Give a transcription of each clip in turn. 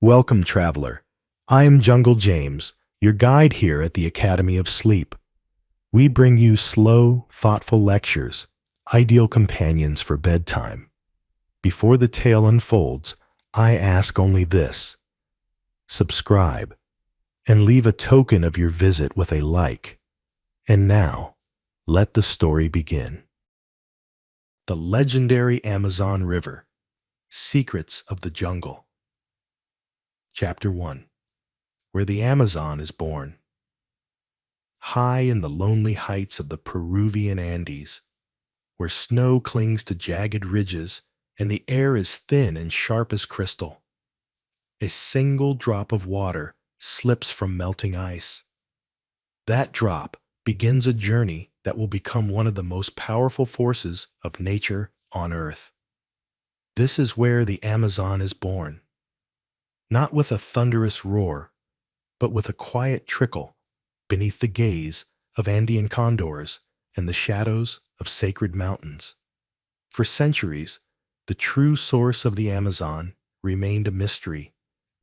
Welcome, traveler. I am Jungle James, your guide here at the Academy of Sleep. We bring you slow, thoughtful lectures, ideal companions for bedtime. Before the tale unfolds, I ask only this: subscribe, and leave a token of your visit with a like. And now, let the story begin. The legendary Amazon River, Secrets of the Jungle. Chapter 1. Where the Amazon is born. High in the lonely heights of the Peruvian Andes, where snow clings to jagged ridges and the air is thin and sharp as crystal, a single drop of water slips from melting ice. That drop begins a journey that will become one of the most powerful forces of nature on Earth. This is where the Amazon is born, not with a thunderous roar, but with a quiet trickle beneath the gaze of Andean condors and the shadows of sacred mountains. For centuries, the true source of the Amazon remained a mystery,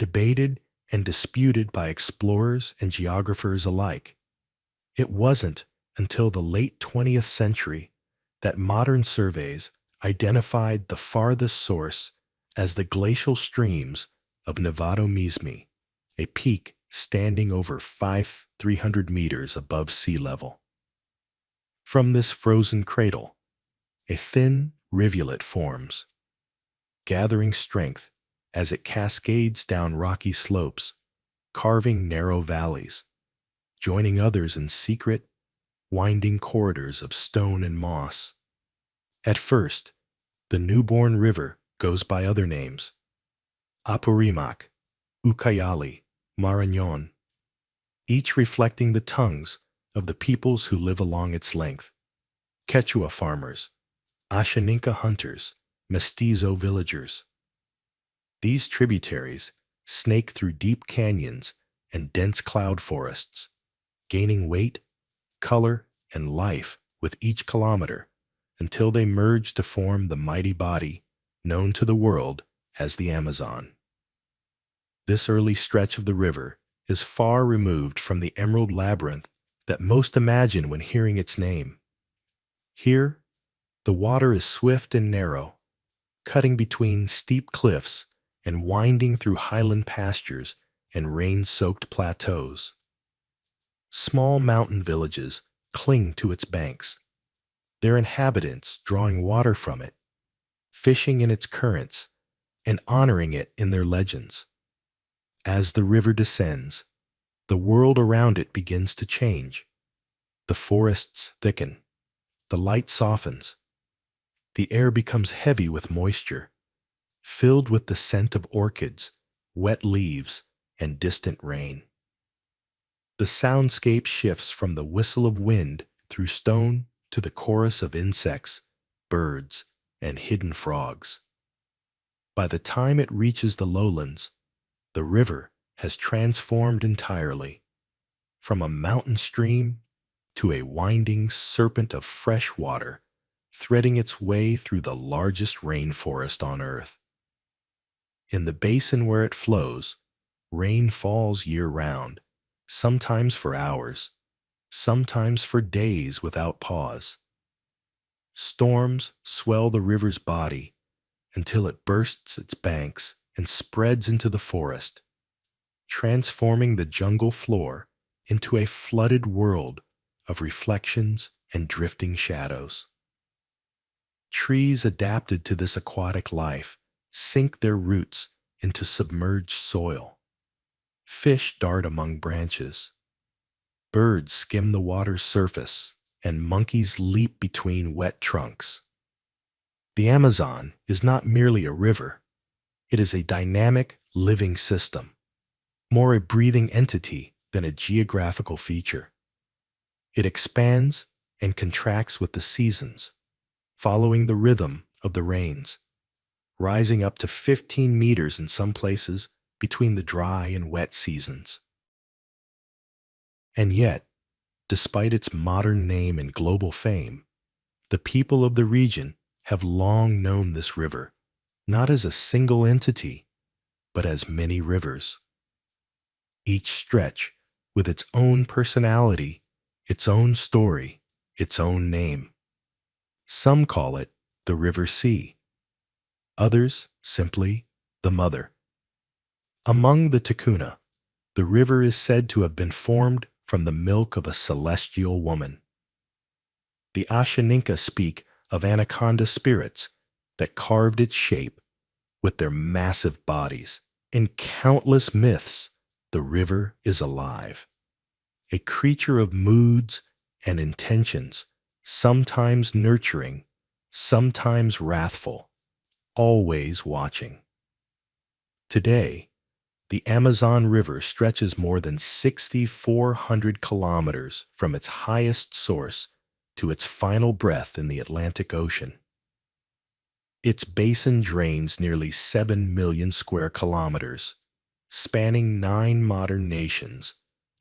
debated and disputed by explorers and geographers alike. It wasn't until the late 20th century that modern surveys identified the farthest source as the glacial streams of Nevado Mismi, a peak standing over 300 meters above sea level. From this frozen cradle, a thin rivulet forms, gathering strength as it cascades down rocky slopes, carving narrow valleys, joining others in secret, winding corridors of stone and moss. At first, the newborn river goes by other names: Apurimac, Ucayali, Marañón, each reflecting the tongues of the peoples who live along its length: Quechua farmers, Ashaninka hunters, Mestizo villagers. These tributaries snake through deep canyons and dense cloud forests, gaining weight, color, and life with each kilometer until they merge to form the mighty body known to the world as the Amazon. This early stretch of the river is far removed from the emerald labyrinth that most imagine when hearing its name. Here, the water is swift and narrow, cutting between steep cliffs and winding through highland pastures and rain-soaked plateaus. Small mountain villages cling to its banks, their inhabitants drawing water from it, fishing in its currents, and honoring it in their legends. As the river descends, the world around it begins to change. The forests thicken, the light softens, the air becomes heavy with moisture, filled with the scent of orchids, wet leaves, and distant rain. The soundscape shifts from the whistle of wind through stone to the chorus of insects, birds, and hidden frogs. By the time it reaches the lowlands, the river has transformed entirely, from a mountain stream to a winding serpent of fresh water threading its way through the largest rainforest on Earth. In the basin where it flows, rain falls year-round, sometimes for hours, sometimes for days without pause. Storms swell the river's body until it bursts its banks and spreads into the forest, transforming the jungle floor into a flooded world of reflections and drifting shadows. Trees adapted to this aquatic life sink their roots into submerged soil. Fish dart among branches. Birds skim the water's surface, and monkeys leap between wet trunks. The Amazon is not merely a river. It is a dynamic, living system, more a breathing entity than a geographical feature. It expands and contracts with the seasons, following the rhythm of the rains, rising up to 15 meters in some places between the dry and wet seasons. And yet, despite its modern name and global fame, the people of the region have long known this river not as a single entity, but as many rivers, each stretch with its own personality, its own story, its own name. Some call it the River Sea, others simply the Mother. Among the Ticuna, the river is said to have been formed from the milk of a celestial woman. The Ashaninka speak of anaconda spirits that carved its shape with their massive bodies. In countless myths, the river is alive, a creature of moods and intentions, sometimes nurturing, sometimes wrathful, always watching. Today, the Amazon River stretches more than 6,400 kilometers from its highest source to its final breath in the Atlantic Ocean. Its basin drains nearly 7 million square kilometers, spanning 9 modern nations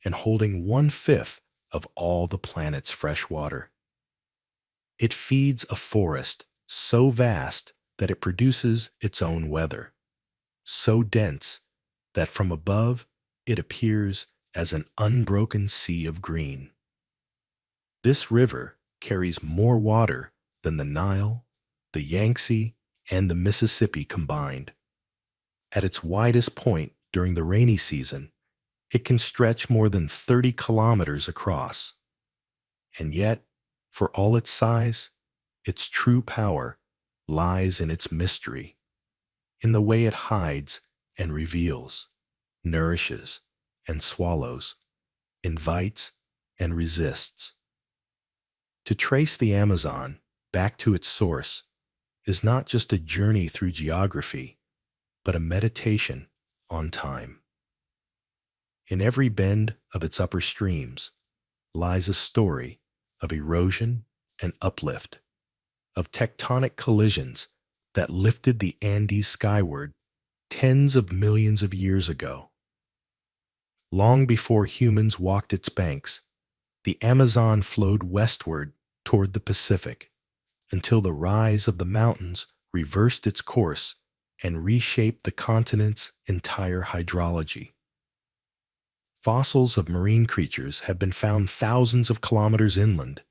and holding 1/5 of all the planet's fresh water. It feeds a forest so vast that it produces its own weather, so dense that from above it appears as an unbroken sea of green. This river carries more water than the Nile, the Yangtze, and the Mississippi combined. At its widest point during the rainy season, it can stretch more than 30 kilometers across. And yet, for all its size, its true power lies in its mystery, in the way it hides and reveals, nourishes and swallows, invites and resists. To trace the Amazon back to its source is not just a journey through geography, but a meditation on time. In every bend of its upper streams lies a story of erosion and uplift, of tectonic collisions that lifted the Andes skyward tens of millions of years ago. Long before humans walked its banks, the Amazon flowed westward toward the Pacific until the rise of the mountains reversed its course and reshaped the continent's entire hydrology. Fossils of marine creatures have been found thousands of kilometers inland,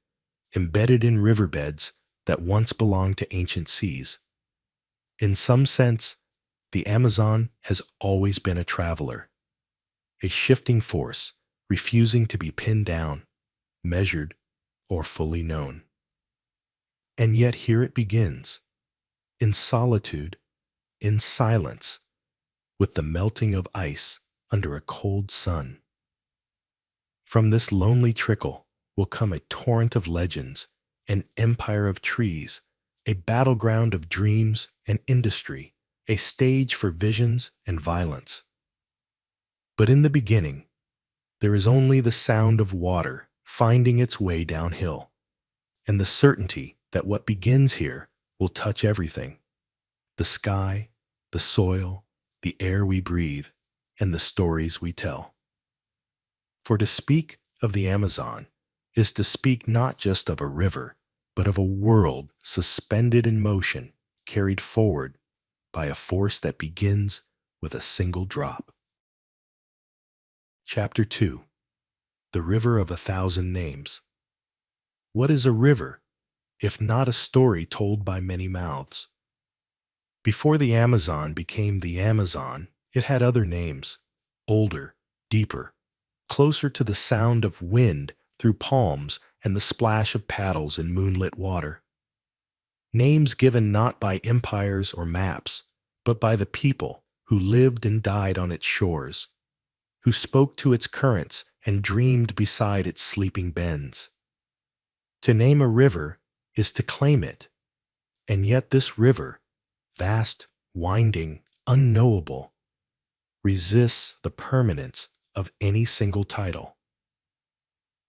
embedded in riverbeds that once belonged to ancient seas. In some sense, the Amazon has always been a traveler, a shifting force refusing to be pinned down, measured, or fully known. And yet here it begins, in solitude, in silence, with the melting of ice under a cold sun. From this lonely trickle will come a torrent of legends, an empire of trees, a battleground of dreams and industry, a stage for visions and violence. But in the beginning, there is only the sound of water finding its way downhill, and the certainty that what begins here will touch everything: the sky, the soil, the air we breathe, and the stories we tell. For to speak of the Amazon is to speak not just of a river, but of a world suspended in motion, carried forward by a force that begins with a single drop. Chapter 2: The River of 1,000 Names. What is a river, if not a story told by many mouths? Before the Amazon became the Amazon, it had other names, older, deeper, closer to the sound of wind through palms and the splash of paddles in moonlit water. Names given not by empires or maps, but by the people who lived and died on its shores, who spoke to its currents and dreamed beside its sleeping bends. To name a river is to claim it, and yet this river, vast, winding, unknowable, resists the permanence of any single title.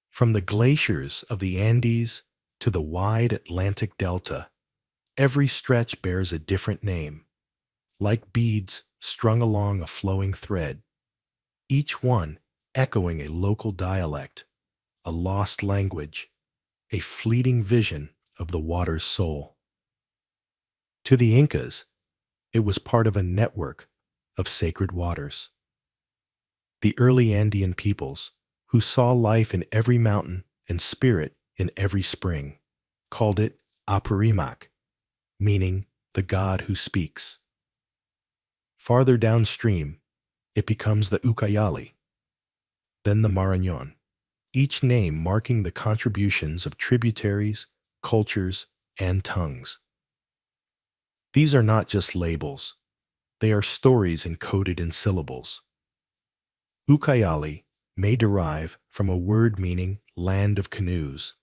From the glaciers of the Andes to the wide Atlantic Delta, every stretch bears a different name, like beads strung along a flowing thread, each one echoing a local dialect, a lost language, a fleeting vision of the water's soul. To the Incas, it was part of a network of sacred waters. The early Andean peoples, who saw life in every mountain and spirit in every spring, called it Apurimac, meaning the God who speaks. Farther downstream, it becomes the Ucayali, then the Marañón, each name marking the contributions of tributaries, cultures, and tongues. These are not just labels, they are stories encoded in syllables. Ucayali may derive from a word meaning land of canoes.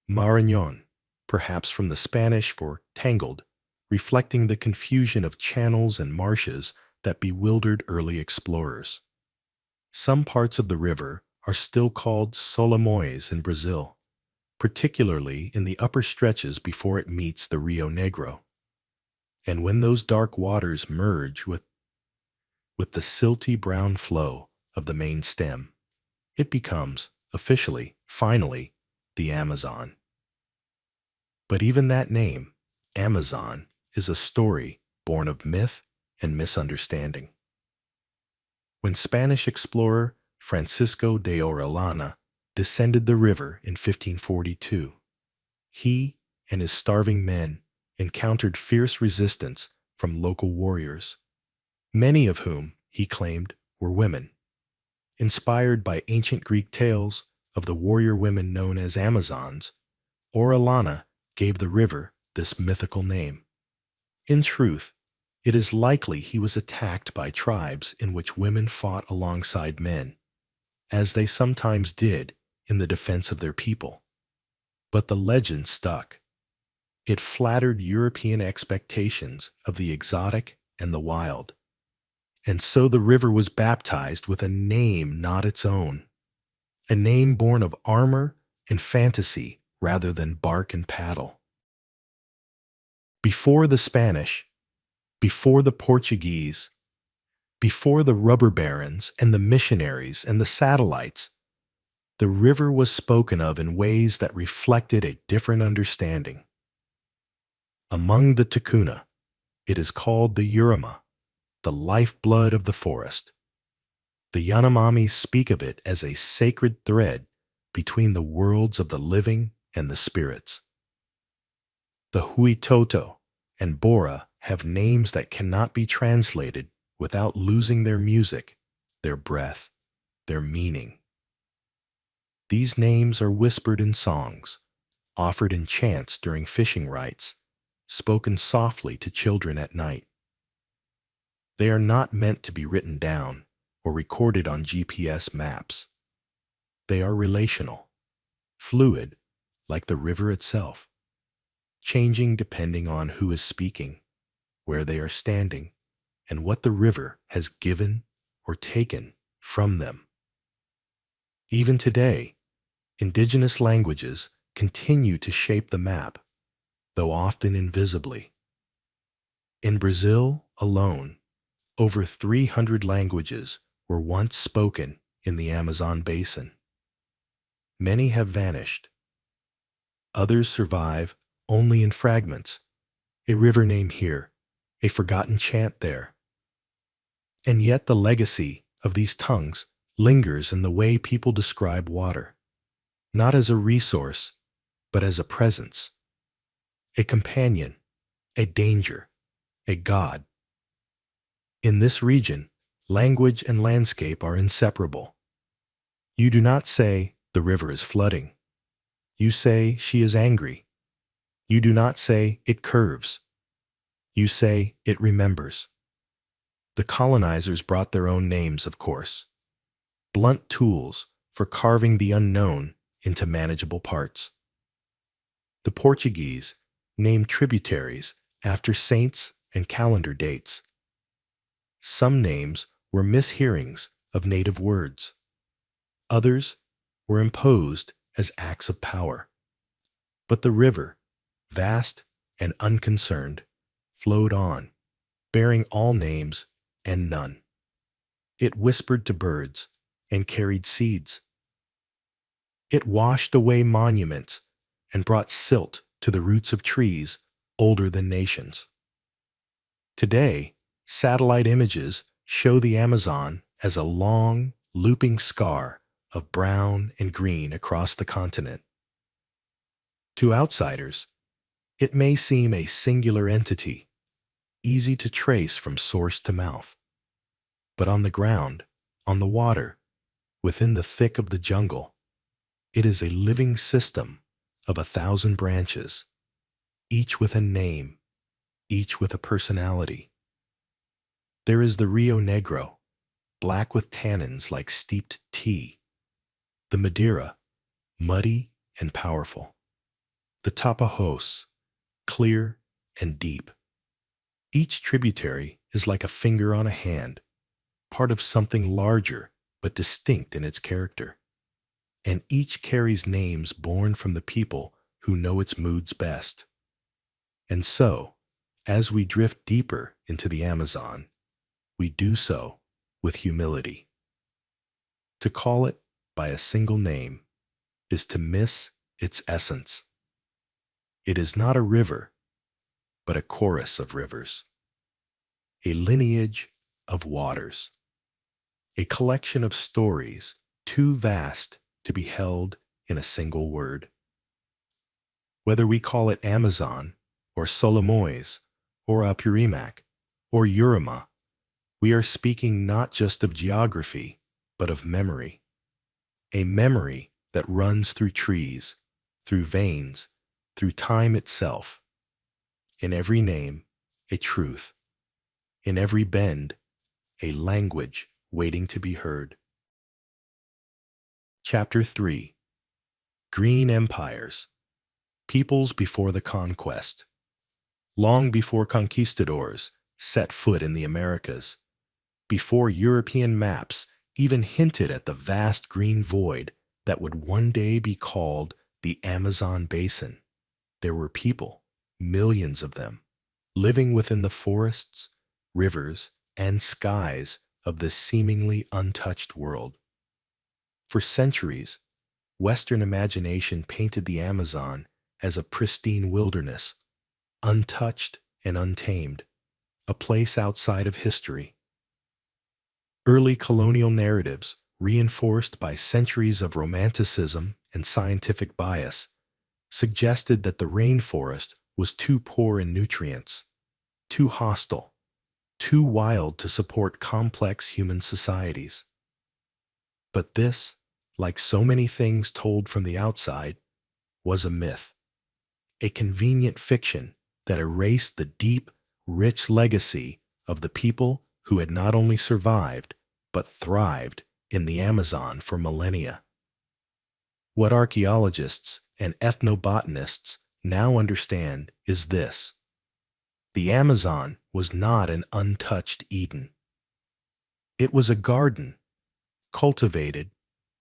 Marañón, perhaps from the Spanish for tangled, reflecting the confusion of channels and marshes that bewildered early explorers. Some parts of the river are still called Solimões in Brazil, particularly in the upper stretches before it meets the Rio Negro. And when those dark waters merge with the silty brown flow of the main stem, it becomes, officially, finally, the Amazon. But even that name, Amazon, is a story born of myth and misunderstanding. When Spanish explorer Francisco de Orellana descended the river in 1542, he and his starving men encountered fierce resistance from local warriors, many of whom, he claimed, were women. Inspired by ancient Greek tales of the warrior women known as Amazons, Orellana gave the river this mythical name. In truth, it is likely he was attacked by tribes in which women fought alongside men, as they sometimes did in the defense of their people. But the legend stuck. It flattered European expectations of the exotic and the wild. And so the river was baptized with a name not its own, a name born of armor and fantasy rather than bark and paddle. Before the Spanish, before the Portuguese, before the rubber barons and the missionaries and the satellites, the river was spoken of in ways that reflected a different understanding. Among the Ticuna, it is called the Urama, the lifeblood of the forest. The Yanomamis speak of it as a sacred thread between the worlds of the living and the spirits. The Huitoto and Bora have names that cannot be translated without losing their music, their breath, their meaning. These names are whispered in songs, offered in chants during fishing rites, spoken softly to children at night. They are not meant to be written down or recorded on GPS maps. They are relational, fluid, like the river itself, changing depending on who is speaking, where they are standing, and what the river has given or taken from them. Even today, indigenous languages continue to shape the map, though often invisibly. In Brazil alone, over 300 languages were once spoken in the Amazon basin. Many have vanished. Others survive only in fragments, a river name here, a forgotten chant there. And yet the legacy of these tongues lingers in the way people describe water, not as a resource, but as a presence, a companion, a danger, a god. In this region, language and landscape are inseparable. You do not say, the river is flooding. You say, she is angry. You do not say, it curves. You say, it remembers. The colonizers brought their own names, of course. Blunt tools for carving the unknown into manageable parts. The Portuguese named tributaries after saints and calendar dates. Some names were mishearings of native words. Others were imposed as acts of power. But the river, vast and unconcerned, flowed on, bearing all names and none. It whispered to birds and carried seeds. It washed away monuments and brought silt to the roots of trees older than nations. Today, Satellite images show the Amazon as a long, looping scar of brown and green across the continent. To outsiders, it may seem a singular entity, easy to trace from source to mouth. But on the ground, on the water, within the thick of the jungle, it is a living system of 1,000 branches, each with a name, each with a personality. There is the Rio Negro, black with tannins like steeped tea. The Madeira, muddy and powerful. The Tapajos, clear and deep. Each tributary is like a finger on a hand, part of something larger but distinct in its character. And each carries names born from the people who know its moods best. And so, as we drift deeper into the Amazon, we do so with humility. To call it by a single name is to miss its essence. It is not a river, but a chorus of rivers, a lineage of waters, a collection of stories too vast to be held in a single word. Whether we call it Amazon, or Solomois, or Apurimac, or Uruma, we are speaking not just of geography, but of memory. A memory that runs through trees, through veins, through time itself. In every name, a truth. In every bend, a language waiting to be heard. Chapter 3. Green Empires. Peoples before the conquest. Long before conquistadors set foot in the Americas, before European maps even hinted at the vast green void that would one day be called the Amazon Basin, there were people, millions of them, living within the forests, rivers, and skies of this seemingly untouched world. For centuries, Western imagination painted the Amazon as a pristine wilderness, untouched and untamed, a place outside of history. Early colonial narratives, reinforced by centuries of romanticism and scientific bias, suggested that the rainforest was too poor in nutrients, too hostile, too wild to support complex human societies. But this, like so many things told from the outside, was a myth, a convenient fiction that erased the deep, rich legacy of the people who had not only survived, but thrived in the Amazon for millennia. What archaeologists and ethnobotanists now understand is this: the Amazon was not an untouched Eden. It was a garden, cultivated,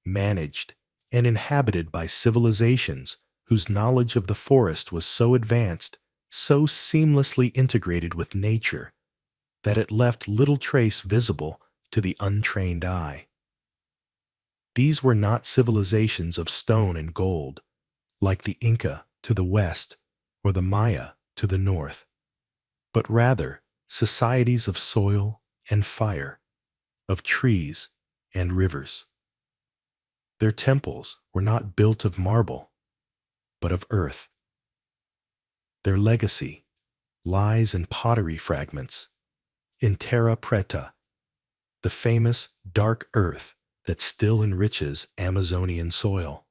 managed, and inhabited by civilizations whose knowledge of the forest was so advanced, so seamlessly integrated with nature, that it left little trace visible to the untrained eye. These were not civilizations of stone and gold, like the Inca to the west or the Maya to the north, but rather societies of soil and fire, of trees and rivers. Their temples were not built of marble, but of earth. Their legacy lies in pottery fragments, in terra preta, the famous dark earth that still enriches Amazonian soil,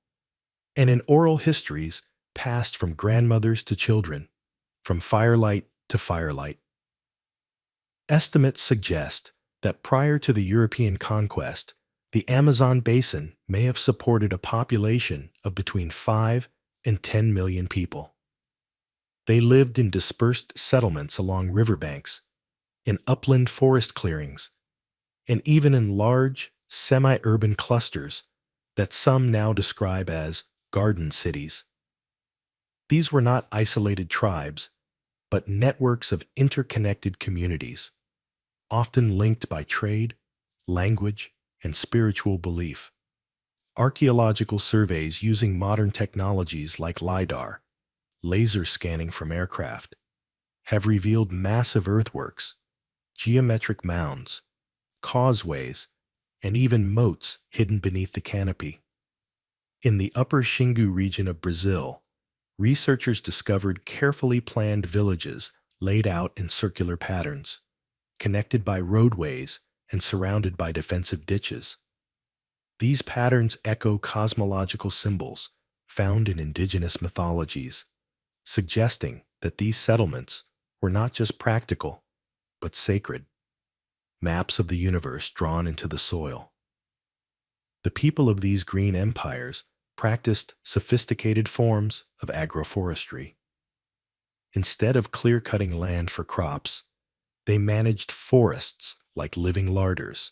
and in oral histories passed from grandmothers to children, from firelight to firelight. Estimates suggest that prior to the European conquest, the Amazon basin may have supported a population of between 5 and 10 million people. They lived in dispersed settlements along riverbanks, in upland forest clearings, and even in large, semi-urban clusters that some now describe as garden cities. These were not isolated tribes, but networks of interconnected communities, often linked by trade, language, and spiritual belief. Archaeological surveys using modern technologies like LiDAR, laser scanning from aircraft, have revealed massive earthworks, geometric mounds, causeways, and even moats hidden beneath the canopy. In the upper Xingu region of Brazil, researchers discovered carefully planned villages laid out in circular patterns, connected by roadways and surrounded by defensive ditches. These patterns echo cosmological symbols found in indigenous mythologies, suggesting that these settlements were not just practical, but sacred, maps of the universe drawn into the soil. The people of these green empires practiced sophisticated forms of agroforestry. Instead of clear-cutting land for crops, they managed forests like living larders,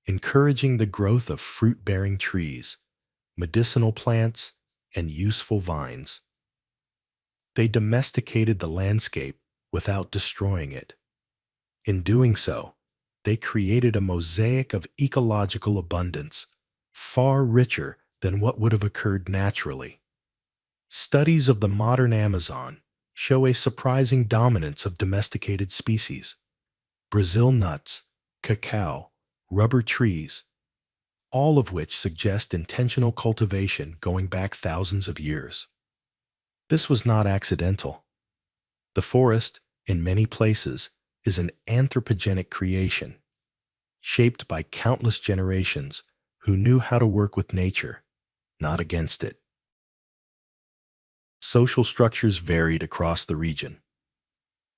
encouraging the growth of fruit-bearing trees, medicinal plants, and useful vines. They domesticated the landscape without destroying it. In doing so, they created a mosaic of ecological abundance, far richer than what would have occurred naturally. Studies of the modern Amazon show a surprising dominance of domesticated species. Brazil nuts, cacao, rubber trees, all of which suggest intentional cultivation going back thousands of years. This was not accidental. The forest, in many places, is an anthropogenic creation, shaped by countless generations who knew how to work with nature, not against it. Social structures varied across the region.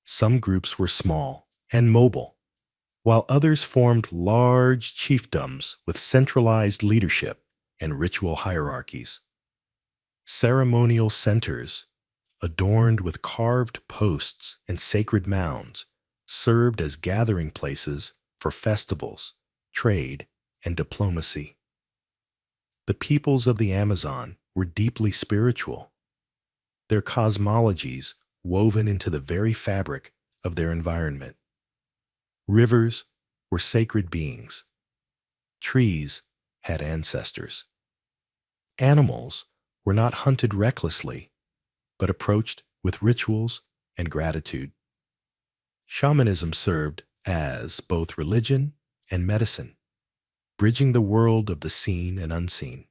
Some groups were small and mobile, while others formed large chiefdoms with centralized leadership and ritual hierarchies. Ceremonial centers, adorned with carved posts and sacred mounds, served as gathering places for festivals, trade, and diplomacy. The peoples of the Amazon were deeply spiritual, their cosmologies woven into the very fabric of their environment. Rivers were sacred beings. Trees had ancestors. Animals were not hunted recklessly, but approached with rituals and gratitude. Shamanism served as both religion and medicine, bridging the world of the seen and unseen.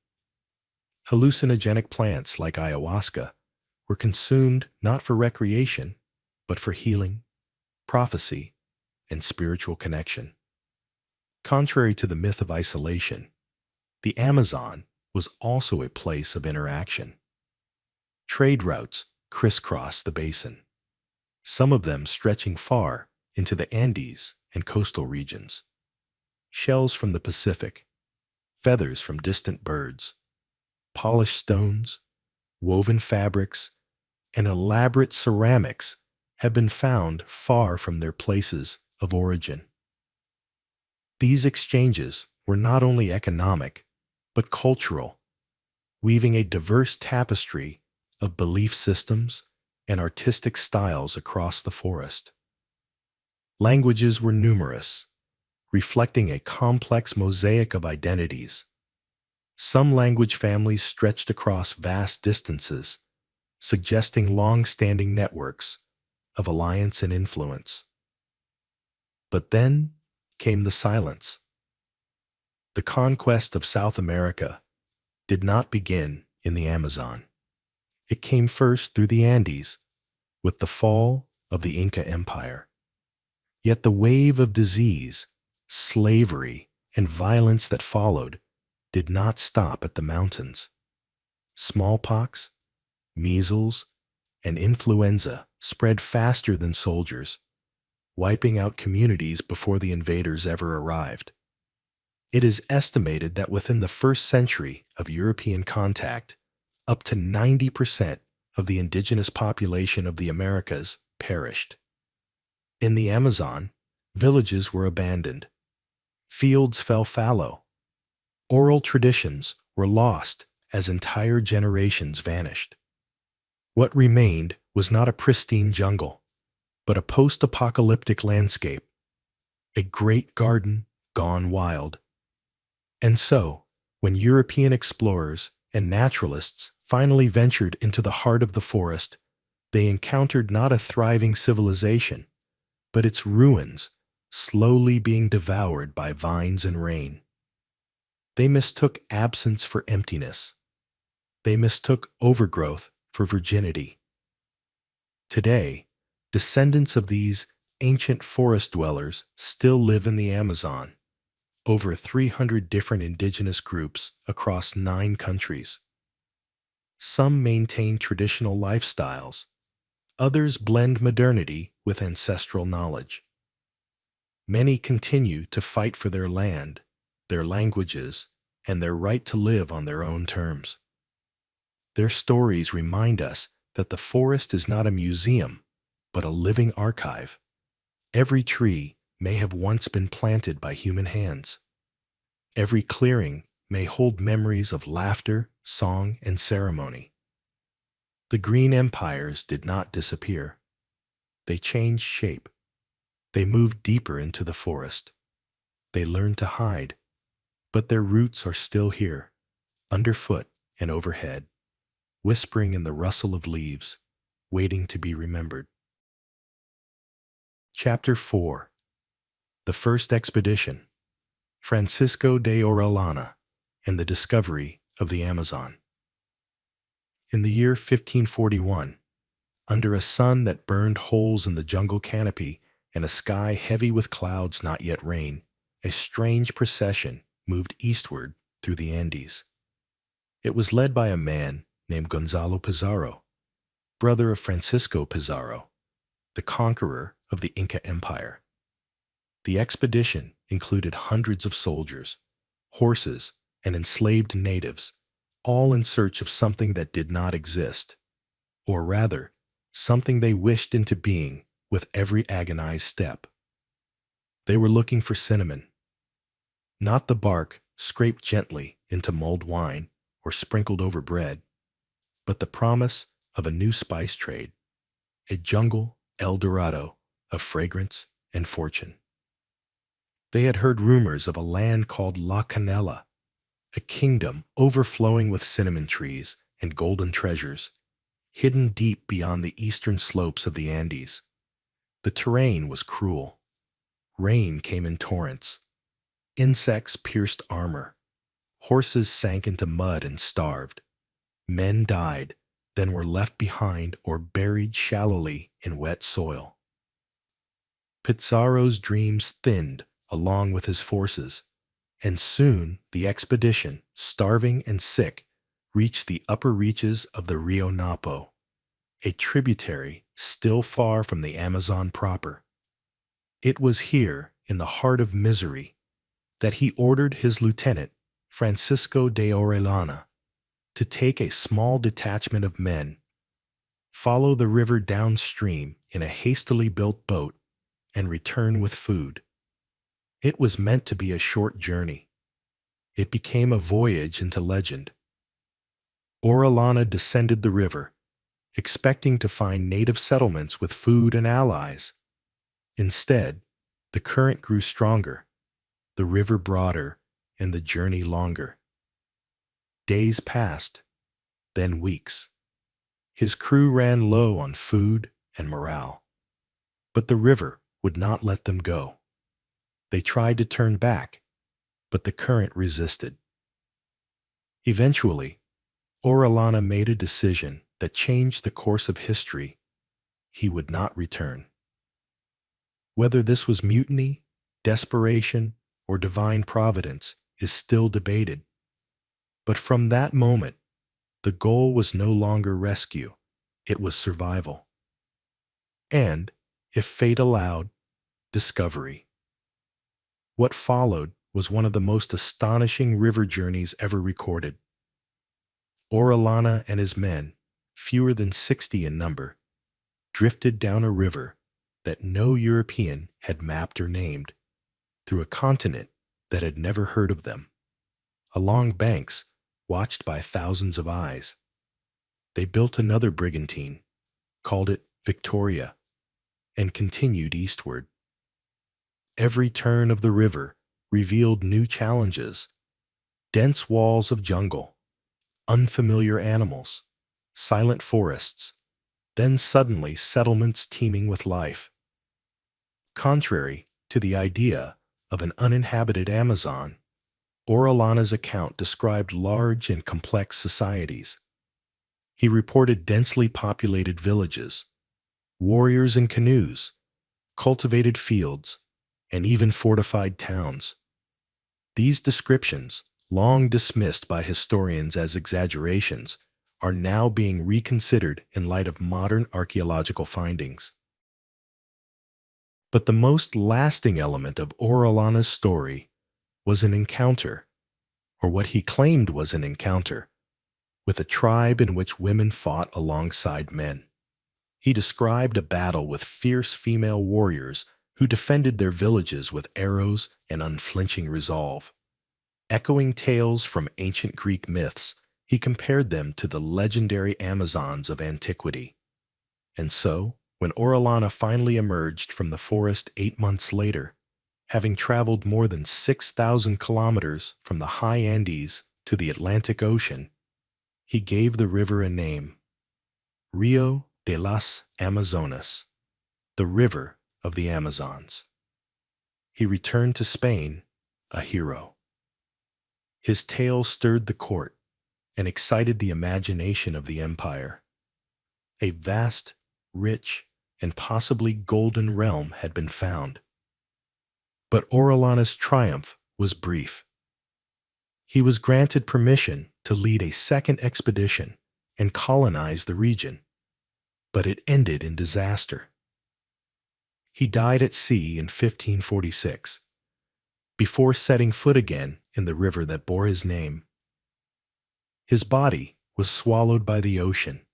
Hallucinogenic plants like ayahuasca were consumed not for recreation, but for healing, prophecy, and spiritual connection. Contrary to the myth of isolation, the Amazon was also a place of interaction. Trade routes crisscrossed the basin, some of them stretching far into the Andes and coastal regions. Shells from the Pacific, feathers from distant birds, polished stones, woven fabrics, and elaborate ceramics have been found far from their places of origin. These exchanges were not only economic, but cultural, weaving a diverse tapestry of belief systems and artistic styles across the forest. Languages were numerous, reflecting a complex mosaic of identities. Some language families stretched across vast distances, suggesting long-standing networks of alliance and influence. But then came the silence. The conquest of South America did not begin in the Amazon. It came first through the Andes, with the fall of the Inca Empire. Yet the wave of disease, slavery, and violence that followed did not stop at the mountains. Smallpox, measles, and influenza spread faster than soldiers, wiping out communities before the invaders ever arrived. It is estimated that within the first century of European contact, up to 90% of the indigenous population of the Americas perished. In the Amazon, villages were abandoned. Fields fell fallow. Oral traditions were lost as entire generations vanished. What remained was not a pristine jungle, but a post-apocalyptic landscape, a great garden gone wild. And so, when European explorers and naturalists finally ventured into the heart of the forest, they encountered not a thriving civilization, but its ruins, slowly being devoured by vines and rain. They mistook absence for emptiness. They mistook overgrowth for virginity. Today, descendants of these ancient forest dwellers still live in the Amazon, over 300 different indigenous groups across 9 countries. Some maintain traditional lifestyles, others blend modernity with ancestral knowledge. Many continue to fight for their land, their languages, and their right to live on their own terms. Their stories remind us that the forest is not a museum, but a living archive. Every tree may have once been planted by human hands. Every clearing may hold memories of laughter, song, and ceremony. The green empires did not disappear. They changed shape. They moved deeper into the forest. They learned to hide, but their roots are still here, underfoot and overhead, whispering in the rustle of leaves, waiting to be remembered. Chapter 4. The First Expedition, Francisco de Orellana, and the Discovery of the Amazon. In the year 1541, under a sun that burned holes in the jungle canopy and a sky heavy with clouds not yet rain, a strange procession moved eastward through the Andes. It was led by a man named Gonzalo Pizarro, brother of Francisco Pizarro, the conqueror of the Inca Empire. The expedition included hundreds of soldiers, horses, and enslaved natives, all in search of something that did not exist, or rather, something they wished into being with every agonized step. They were looking for cinnamon, not the bark scraped gently into mulled wine or sprinkled over bread, but the promise of a new spice trade, a jungle El Dorado of fragrance and fortune. They had heard rumors of a land called La Canela, a kingdom overflowing with cinnamon trees and golden treasures, hidden deep beyond the eastern slopes of the Andes. The terrain was cruel. Rain came in torrents. Insects pierced armor. Horses sank into mud and starved. Men died, then were left behind or buried shallowly in wet soil. Pizarro's dreams thinned along with his forces, and soon the expedition, starving and sick, reached the upper reaches of the Rio Napo, a tributary still far from the Amazon proper. It was here, in the heart of misery, that he ordered his lieutenant, Francisco de Orellana, to take a small detachment of men, follow the river downstream in a hastily built boat, and return with food. It was meant to be a short journey. It became a voyage into legend. Orellana descended the river, expecting to find native settlements with food and allies. Instead, the current grew stronger, the river broader, and the journey longer. Days passed, then weeks. His crew ran low on food and morale, but the river would not let them go. They tried to turn back, but the current resisted. Eventually, Orellana made a decision that changed the course of history. He would not return. Whether this was mutiny, desperation, or divine providence is still debated. But from that moment, the goal was no longer rescue, it was survival. And, if fate allowed, discovery. What followed was one of the most astonishing river journeys ever recorded. Orellana and his men, fewer than 60 in number, drifted down a river that no European had mapped or named, through a continent that had never heard of them, along banks watched by thousands of eyes. They built another brigantine, called it Victoria, and continued eastward. Every turn of the river revealed new challenges: dense walls of jungle, unfamiliar animals, silent forests, then suddenly settlements teeming with life. Contrary to the idea of an uninhabited Amazon, Orellana's account described large and complex societies. He reported densely populated villages, warriors in canoes, cultivated fields, and even fortified towns. These descriptions, long dismissed by historians as exaggerations, are now being reconsidered in light of modern archaeological findings. But the most lasting element of Orellana's story was an encounter, or what he claimed was an encounter, with a tribe in which women fought alongside men. He described a battle with fierce female warriors who defended their villages with arrows and unflinching resolve. Echoing tales from ancient Greek myths, he compared them to the legendary Amazons of antiquity. And so, when Orellana finally emerged from the forest 8 months later, having traveled more than 6,000 kilometers from the high Andes to the Atlantic Ocean, he gave the river a name: Rio de las Amazonas, the river of the Amazons. He returned to Spain a hero. His tale stirred the court and excited the imagination of the empire. A vast, rich, and possibly golden realm had been found. But Orellana's triumph was brief. He was granted permission to lead a second expedition and colonize the region, but it ended in disaster. He died at sea in 1546, before setting foot again in the river that bore his name. His body was swallowed by the ocean,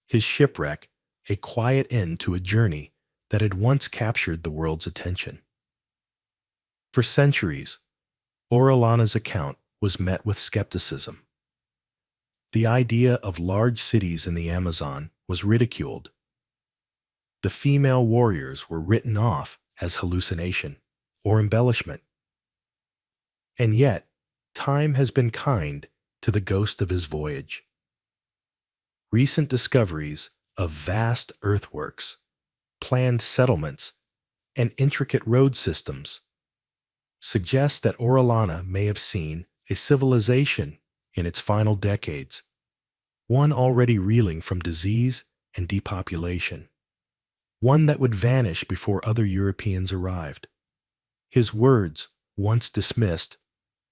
his shipwreck a quiet end to a journey that had once captured the world's attention. For centuries, Orellana's account was met with skepticism. The idea of large cities in the Amazon was ridiculed. The female warriors were written off as hallucination or embellishment. And yet, time has been kind to the ghost of his voyage. Recent discoveries of vast earthworks, planned settlements, and intricate road systems suggest that Orellana may have seen a civilization in its final decades, one already reeling from disease and depopulation, one that would vanish before other Europeans arrived. His words, once dismissed,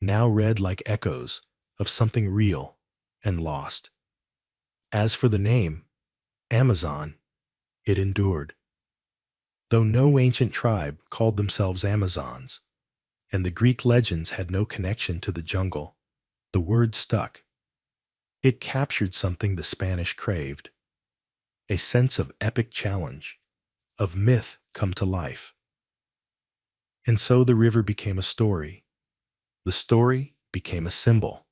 now read like echoes of something real and lost. As for the name, Amazon, it endured. Though no ancient tribe called themselves Amazons, and the Greek legends had no connection to the jungle, the word stuck. It captured something the Spanish craved: a sense of epic challenge, of myth come to life. And so the river became a story. The story became a symbol,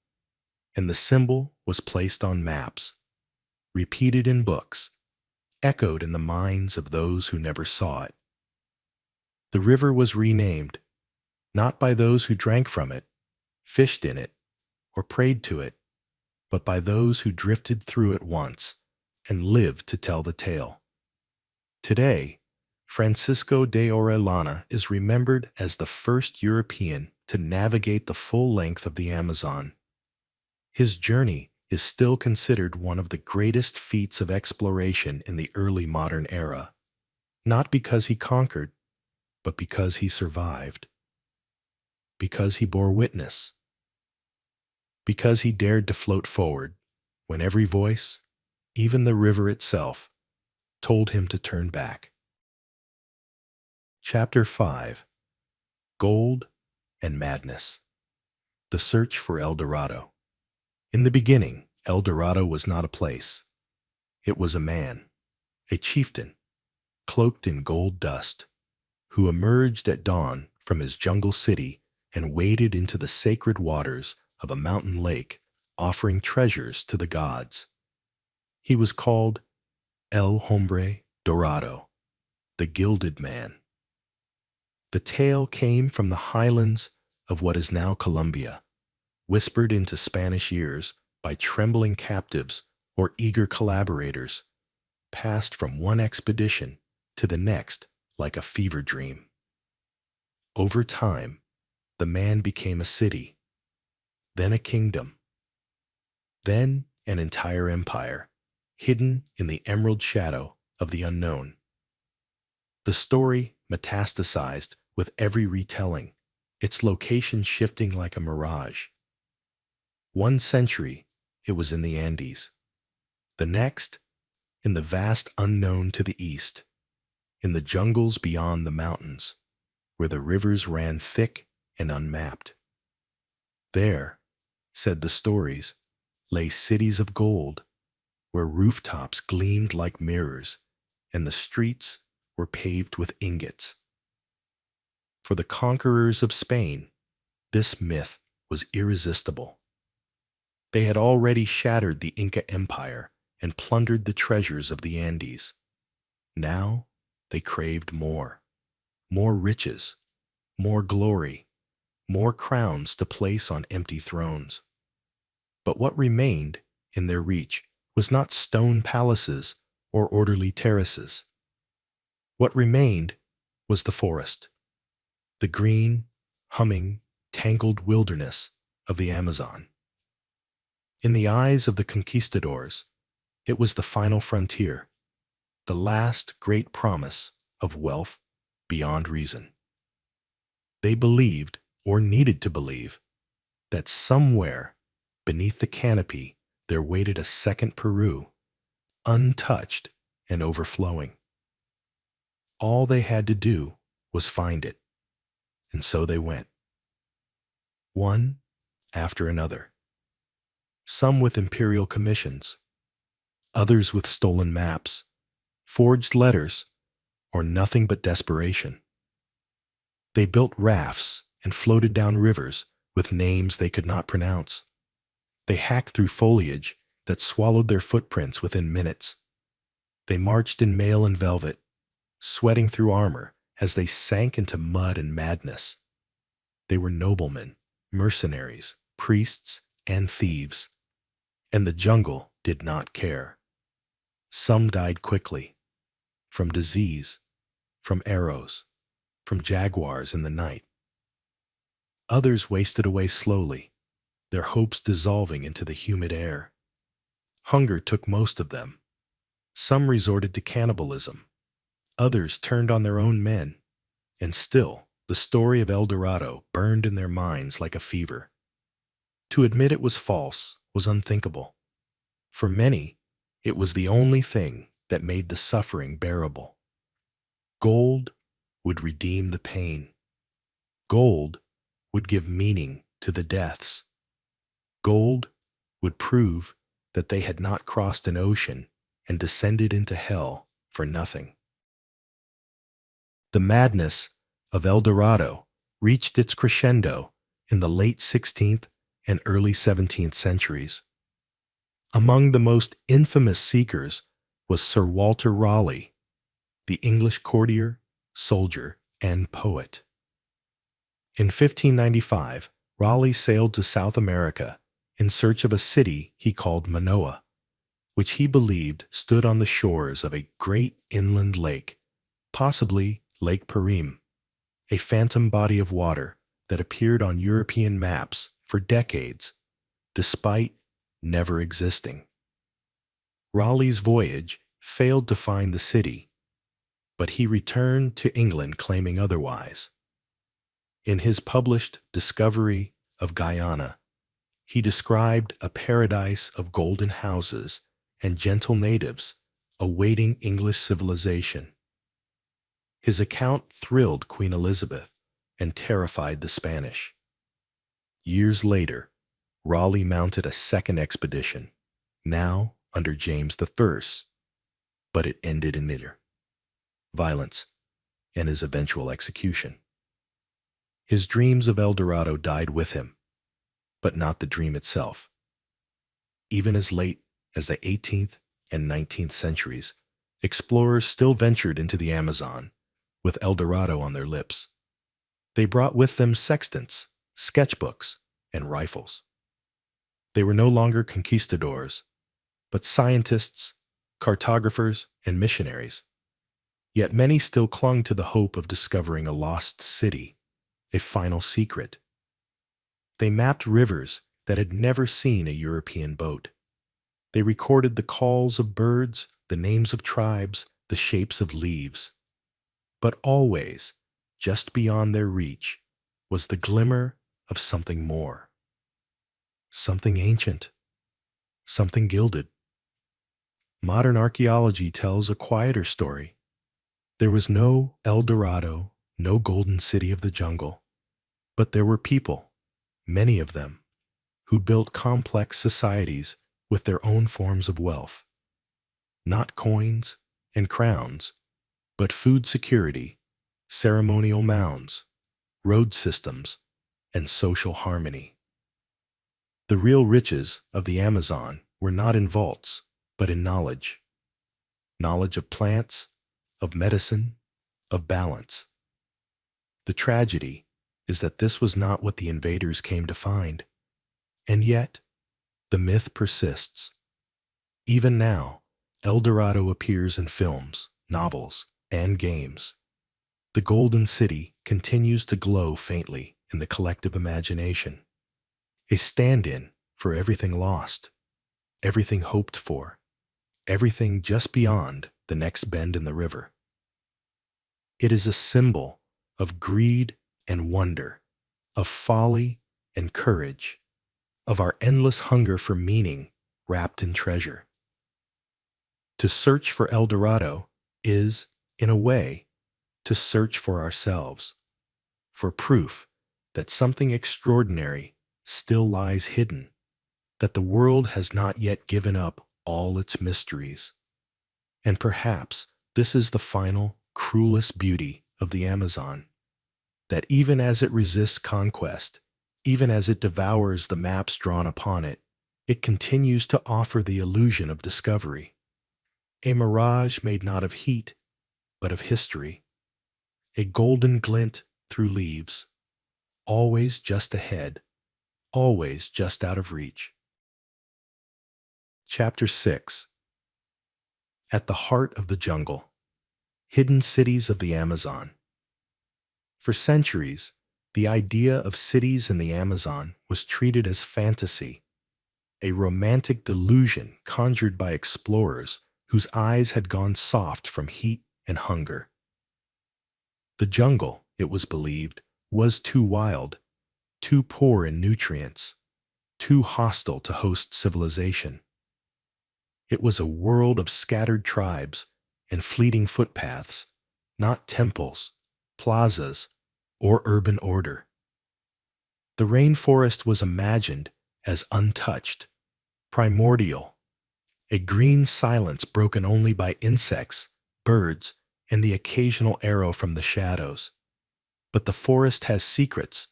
and the symbol was placed on maps, repeated in books, echoed in the minds of those who never saw it. The river was renamed, not by those who drank from it, fished in it, or prayed to it, but by those who drifted through it once and lived to tell the tale. Today, Francisco de Orellana is remembered as the first European to navigate the full length of the Amazon. His journey is still considered one of the greatest feats of exploration in the early modern era, not because he conquered, but because he survived, because he bore witness, because he dared to float forward when every voice, even the river itself, told him to turn back. Chapter 5: Gold and Madness. The Search for El Dorado. In the beginning, El Dorado was not a place. It was a man, a chieftain, cloaked in gold dust, who emerged at dawn from his jungle city and waded into the sacred waters of a mountain lake, offering treasures to the gods. He was called El Hombre Dorado, the Gilded Man. The tale came from the highlands of what is now Colombia, whispered into Spanish ears by trembling captives or eager collaborators, passed from one expedition to the next like a fever dream. Over time, the man became a city, then a kingdom, then an entire empire, hidden in the emerald shadow of the unknown. The story metastasized with every retelling, its location shifting like a mirage. One century, it was in the Andes. The next, in the vast unknown to the east, in the jungles beyond the mountains, where the rivers ran thick and unmapped. There, said the stories, lay cities of gold, where rooftops gleamed like mirrors, and the streets were paved with ingots. For the conquerors of Spain, this myth was irresistible. They had already shattered the Inca Empire and plundered the treasures of the Andes. Now they craved more riches, more glory, more crowns to place on empty thrones. But what remained in their reach was not stone palaces or orderly terraces. What remained was the forest, the green, humming, tangled wilderness of the Amazon. In the eyes of the conquistadors, it was the final frontier, the last great promise of wealth beyond reason. They believed, or needed to believe, that somewhere beneath the canopy there waited a second Peru, untouched and overflowing. All they had to do was find it, and so they went, one after another. Some with imperial commissions, others with stolen maps, forged letters, or nothing but desperation. They built rafts and floated down rivers with names they could not pronounce. They hacked through foliage that swallowed their footprints within minutes. They marched in mail and velvet, sweating through armor as they sank into mud and madness. They were noblemen, mercenaries, priests, and thieves. And the jungle did not care. Some died quickly, from disease, from arrows, from jaguars in the night. Others wasted away slowly, their hopes dissolving into the humid air. Hunger took most of them. Some resorted to cannibalism. Others turned on their own men. And still, the story of El Dorado burned in their minds like a fever. To admit it was false was unthinkable. For many, it was the only thing that made the suffering bearable. Gold would redeem the pain. Gold would give meaning to the deaths. Gold would prove that they had not crossed an ocean and descended into hell for nothing. The madness of El Dorado reached its crescendo in the late 16th and early 17th centuries. Among the most infamous seekers was Sir Walter Raleigh, the English courtier, soldier, and poet. In 1595, Raleigh sailed to South America in search of a city he called Manoa, which he believed stood on the shores of a great inland lake, possibly Lake Perim, a phantom body of water that appeared on European maps for decades, despite never existing. Raleigh's voyage failed to find the city, but he returned to England claiming otherwise. In his published Discovery of Guyana, he described a paradise of golden houses and gentle natives awaiting English civilization. His account thrilled Queen Elizabeth and terrified the Spanish. Years later, Raleigh mounted a second expedition, now under James I, but it ended in violence and his eventual execution. His dreams of El Dorado died with him, but not the dream itself. Even as late as the 18th and 19th centuries, explorers still ventured into the Amazon, with El Dorado on their lips. They brought with them sextants, sketchbooks, and rifles. They were no longer conquistadors, but scientists, cartographers, and missionaries. Yet many still clung to the hope of discovering a lost city, a final secret. They mapped rivers that had never seen a European boat. They recorded the calls of birds, the names of tribes, the shapes of leaves. But always, just beyond their reach, was the glimmer of something more. Something ancient. Something gilded. Modern archaeology tells a quieter story. There was no El Dorado, no golden city of the jungle, but there were people, many of them, who built complex societies with their own forms of wealth. Not coins and crowns, but food security, ceremonial mounds, road systems, and social harmony. The real riches of the Amazon were not in vaults, but in knowledge. Knowledge of plants, of medicine, of balance. The tragedy is that this was not what the invaders came to find. And yet, the myth persists. Even now, El Dorado appears in films, novels, and games. The Golden City continues to glow faintly in the collective imagination, a stand-in for everything lost, everything hoped for, everything just beyond the next bend in the river. It is a symbol of greed and wonder, of folly and courage, of our endless hunger for meaning wrapped in treasure. To search for El Dorado is, in a way, to search for ourselves, for proof that something extraordinary still lies hidden, that the world has not yet given up all its mysteries. And perhaps this is the final, cruelest beauty of the Amazon, that even as it resists conquest, even as it devours the maps drawn upon it, it continues to offer the illusion of discovery. A mirage made not of heat, but of history. A golden glint through leaves, always just ahead, always just out of reach. Chapter 6. At the heart of the jungle, hidden cities of the Amazon. For centuries, the idea of cities in the Amazon was treated as fantasy, a romantic delusion conjured by explorers whose eyes had gone soft from heat and hunger. The jungle, it was believed, was too wild, too poor in nutrients, too hostile to host civilization. It was a world of scattered tribes and fleeting footpaths, not temples, plazas, or urban order. The rainforest was imagined as untouched, primordial, a green silence broken only by insects, birds, and the occasional arrow from the shadows. But the forest has secrets,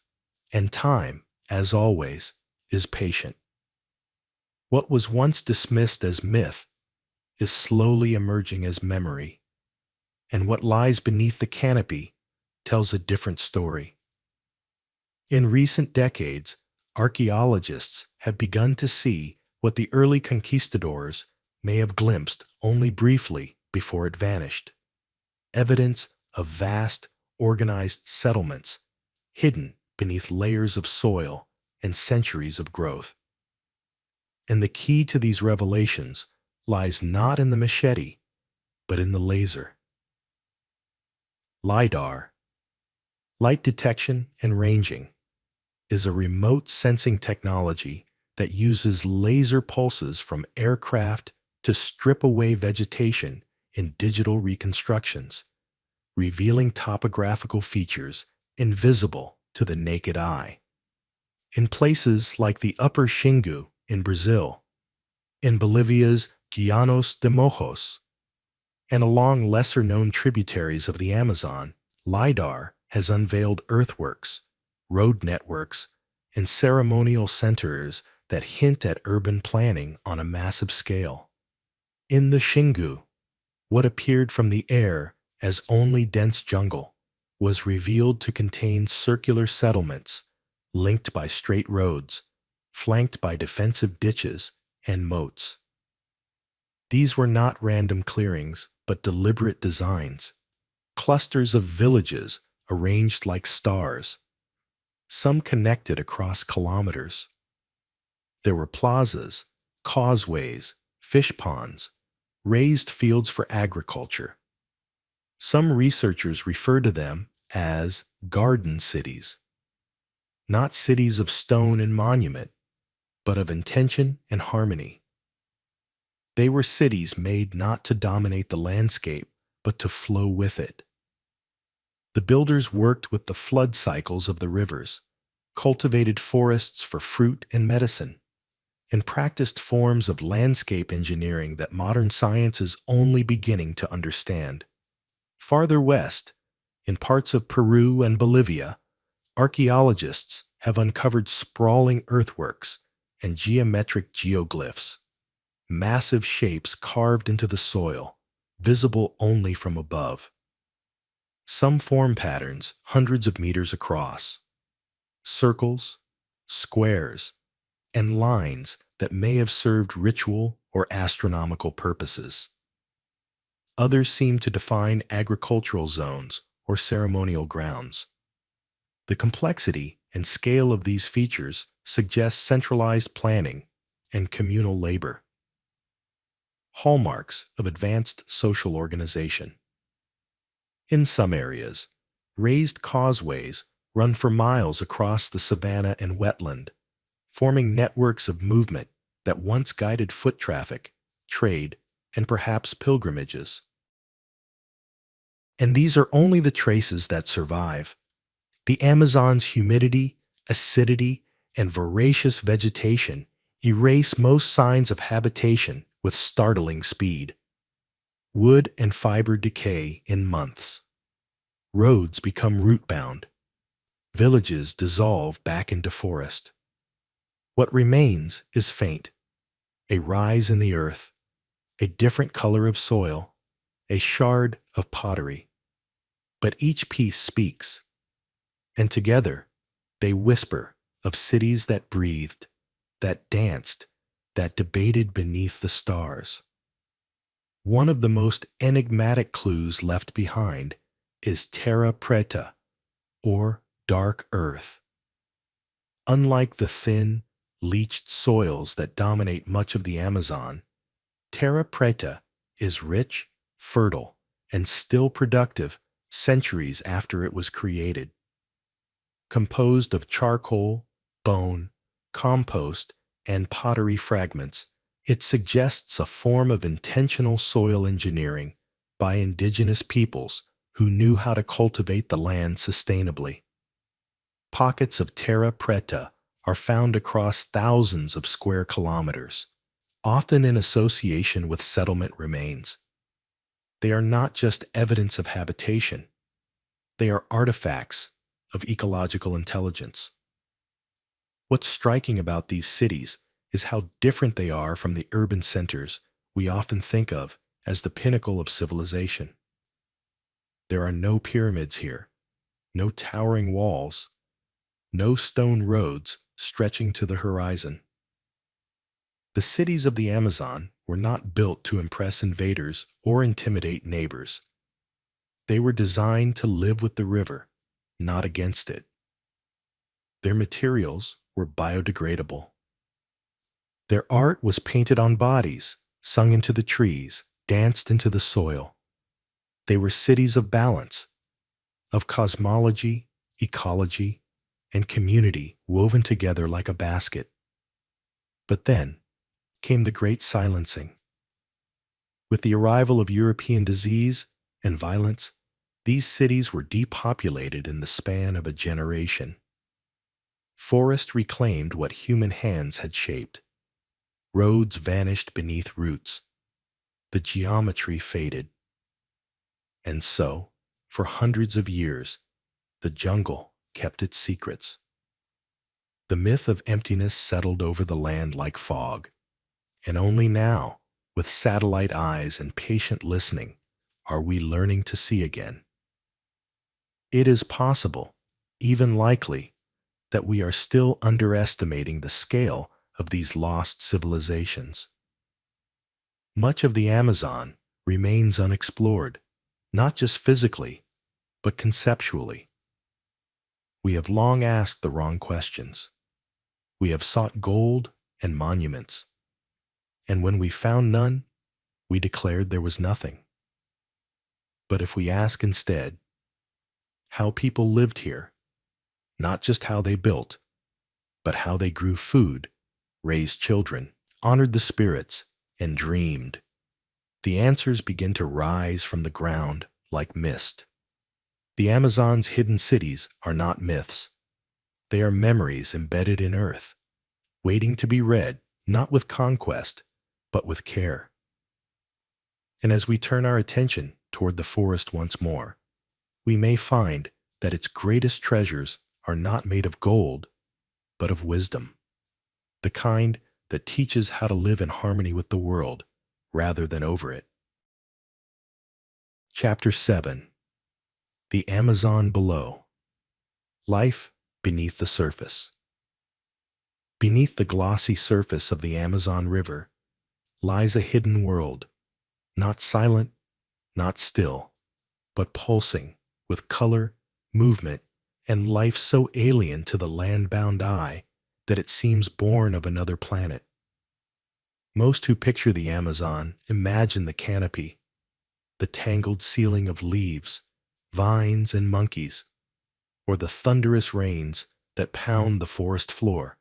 and time, as always, is patient. What was once dismissed as myth is slowly emerging as memory, and what lies beneath the canopy tells a different story. In recent decades, archaeologists have begun to see what the early conquistadors may have glimpsed only briefly before it vanished: evidence of vast, organized settlements hidden beneath layers of soil and centuries of growth. And the key to these revelations lies not in the machete, but in the laser. LiDAR, light detection and ranging, is a remote sensing technology that uses laser pulses from aircraft to strip away vegetation in digital reconstructions, revealing topographical features invisible to the naked eye. In places like the Upper Xingu in Brazil, in Bolivia's Llanos de Mojos, and along lesser-known tributaries of the Amazon, LiDAR has unveiled earthworks, road networks, and ceremonial centers that hint at urban planning on a massive scale. In the Xingu, what appeared from the air as only dense jungle was revealed to contain circular settlements linked by straight roads, flanked by defensive ditches and moats. These were not random clearings, but deliberate designs, clusters of villages arranged like stars, some connected across kilometers. There were plazas, causeways, fish ponds, raised fields for agriculture. Some researchers refer to them as garden cities, not cities of stone and monument, but of intention and harmony. They were cities made not to dominate the landscape, but to flow with it. The builders worked with the flood cycles of the rivers, cultivated forests for fruit and medicine, and practiced forms of landscape engineering that modern science is only beginning to understand. Farther west, in parts of Peru and Bolivia, archaeologists have uncovered sprawling earthworks and geometric geoglyphs, massive shapes carved into the soil, visible only from above. Some form patterns hundreds of meters across, circles, squares, and lines that may have served ritual or astronomical purposes. Others seem to define agricultural zones or ceremonial grounds. The complexity and scale of these features suggests centralized planning and communal labor, hallmarks of advanced social organization. In some areas, raised causeways run for miles across the savanna and wetland, forming networks of movement that once guided foot traffic, trade, and perhaps pilgrimages. And these are only the traces that survive. The Amazon's humidity, acidity, and voracious vegetation erase most signs of habitation with startling speed. Wood and fiber decay in months. Roads become root-bound. Villages dissolve back into forest. What remains is faint, a rise in the earth, a different color of soil, a shard of pottery. But each piece speaks, and together they whisper of cities that breathed, that danced, that debated beneath the stars. One of the most enigmatic clues left behind is terra preta, or dark earth. Unlike the thin, leached soils that dominate much of the Amazon, terra preta is rich, fertile, and still productive centuries after it was created. Composed of charcoal, bone, compost, and pottery fragments, it suggests a form of intentional soil engineering by indigenous peoples who knew how to cultivate the land sustainably. Pockets of terra preta are found across thousands of square kilometers, often in association with settlement remains. They are not just evidence of habitation, they are artifacts of ecological intelligence. What's striking about these cities is how different they are from the urban centers we often think of as the pinnacle of civilization. There are no pyramids here, no towering walls, no stone roads stretching to the horizon. The cities of the Amazon were not built to impress invaders or intimidate neighbors. They were designed to live with the river, not against it. Their materials were biodegradable. Their art was painted on bodies, sung into the trees, danced into the soil. They were cities of balance, of cosmology, ecology, and community woven together like a basket. But then came the great silencing. With the arrival of European disease and violence, these cities were depopulated in the span of a generation. Forest reclaimed what human hands had shaped. Roads vanished beneath roots. The geometry faded. And so, for hundreds of years, the jungle kept its secrets. The myth of emptiness settled over the land like fog, and only now, with satellite eyes and patient listening, are we learning to see again. It is possible, even likely, that we are still underestimating the scale of these lost civilizations. Much of the Amazon remains unexplored, not just physically, but conceptually. We have long asked the wrong questions. We have sought gold and monuments, and when we found none, we declared there was nothing. But if we ask instead how people lived here, not just how they built, but how they grew food, raised children, honored the spirits, and dreamed, the answers begin to rise from the ground like mist. The Amazon's hidden cities are not myths. They are memories embedded in earth, waiting to be read, not with conquest, but with care. And as we turn our attention toward the forest once more, we may find that its greatest treasures are not made of gold, but of wisdom, the kind that teaches how to live in harmony with the world rather than over it. Chapter 7. The Amazon Below. Life beneath the surface. Beneath the glossy surface of the Amazon River lies a hidden world, not silent, not still, but pulsing with color, movement, and life so alien to the land-bound eye that it seems born of another planet. Most who picture the Amazon imagine the canopy, the tangled ceiling of leaves, vines, and monkeys, or the thunderous rains that pound the forest floor.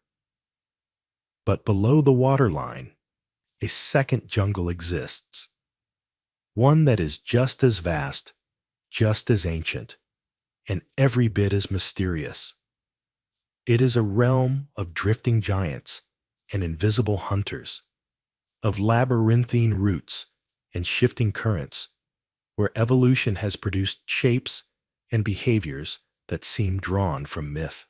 But below the waterline, a second jungle exists, one that is just as vast, just as ancient, and every bit as mysterious. It is a realm of drifting giants and invisible hunters, of labyrinthine roots and shifting currents, where evolution has produced shapes and behaviors that seem drawn from myth.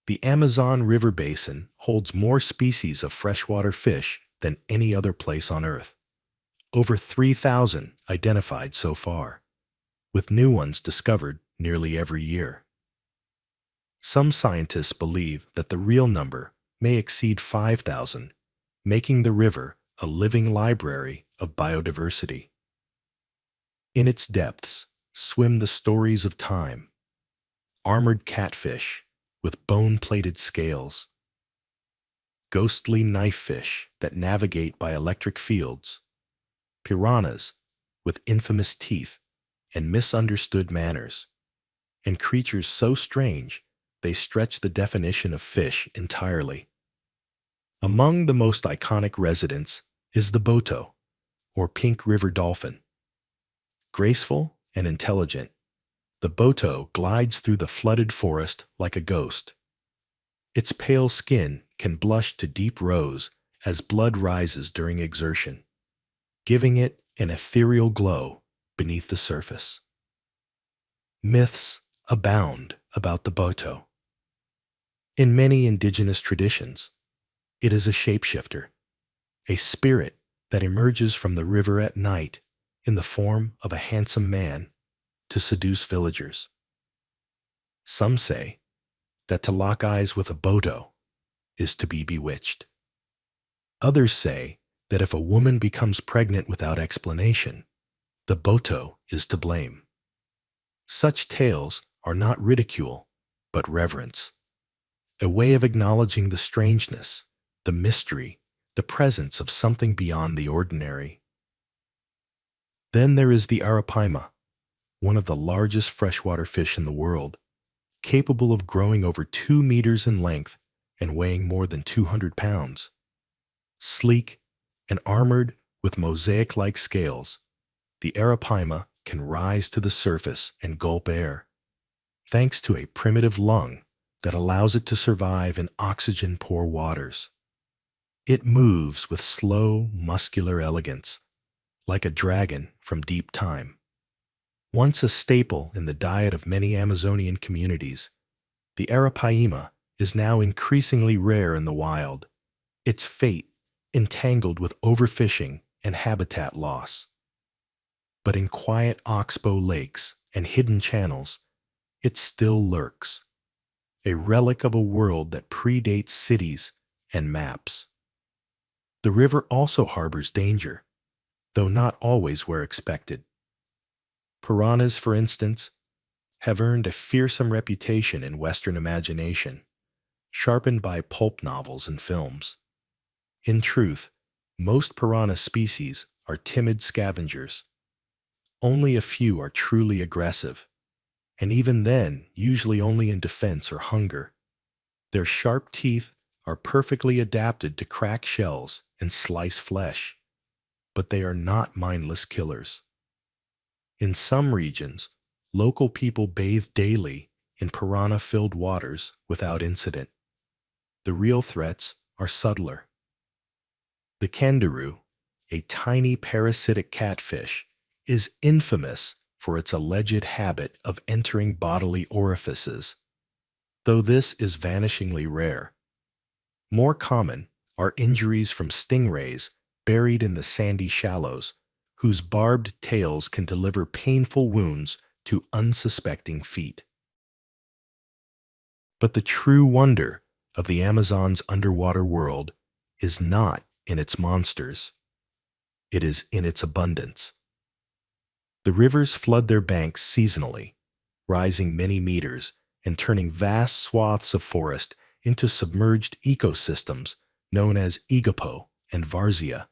The Amazon River Basin holds more species of freshwater fish than any other place on Earth. Over 3,000 identified so far, with new ones discovered nearly every year. Some scientists believe that the real number may exceed 5,000, making the river a living library of biodiversity. In its depths swim the stories of time, armored catfish with bone-plated scales, ghostly knife fish that navigate by electric fields, piranhas with infamous teeth and misunderstood manners, and creatures so strange they stretch the definition of fish entirely. Among the most iconic residents is the boto, or pink river dolphin. Graceful and intelligent, the boto glides through the flooded forest like a ghost. Its pale skin can blush to deep rose as blood rises during exertion, giving it an ethereal glow beneath the surface. Myths abound about the boto. In many indigenous traditions, it is a shapeshifter, a spirit that emerges from the river at night in the form of a handsome man to seduce villagers. Some say that to lock eyes with a boto is to be bewitched. Others say that if a woman becomes pregnant without explanation, the boto is to blame. Such tales are not ridicule, but reverence, a way of acknowledging the strangeness, the mystery, the presence of something beyond the ordinary. Then there is the arapaima, one of the largest freshwater fish in the world, capable of growing over 2 meters in length and weighing more than 200 pounds. Sleek and armored with mosaic-like scales, the arapaima can rise to the surface and gulp air, thanks to a primitive lung that allows it to survive in oxygen-poor waters. It moves with slow, muscular elegance, like a dragon from deep time. Once a staple in the diet of many Amazonian communities, the arapaima is now increasingly rare in the wild, its fate entangled with overfishing and habitat loss. But in quiet oxbow lakes and hidden channels, it still lurks, a relic of a world that predates cities and maps. The river also harbors danger, though not always where expected. Piranhas, for instance, have earned a fearsome reputation in Western imagination, sharpened by pulp novels and films. In truth, most piranha species are timid scavengers. Only a few are truly aggressive, and even then, usually only in defense or hunger. Their sharp teeth are perfectly adapted to crack shells and slice flesh, but they are not mindless killers. In some regions, local people bathe daily in piranha-filled waters without incident. The real threats are subtler. The kangaroo, a tiny parasitic catfish, is infamous for its alleged habit of entering bodily orifices, though this is vanishingly rare. More common are injuries from stingrays buried in the sandy shallows, whose barbed tails can deliver painful wounds to unsuspecting feet. But the true wonder of the Amazon's underwater world is not in its monsters. It is in its abundance. The rivers flood their banks seasonally, rising many meters and turning vast swaths of forest into submerged ecosystems known as igapo and varzea,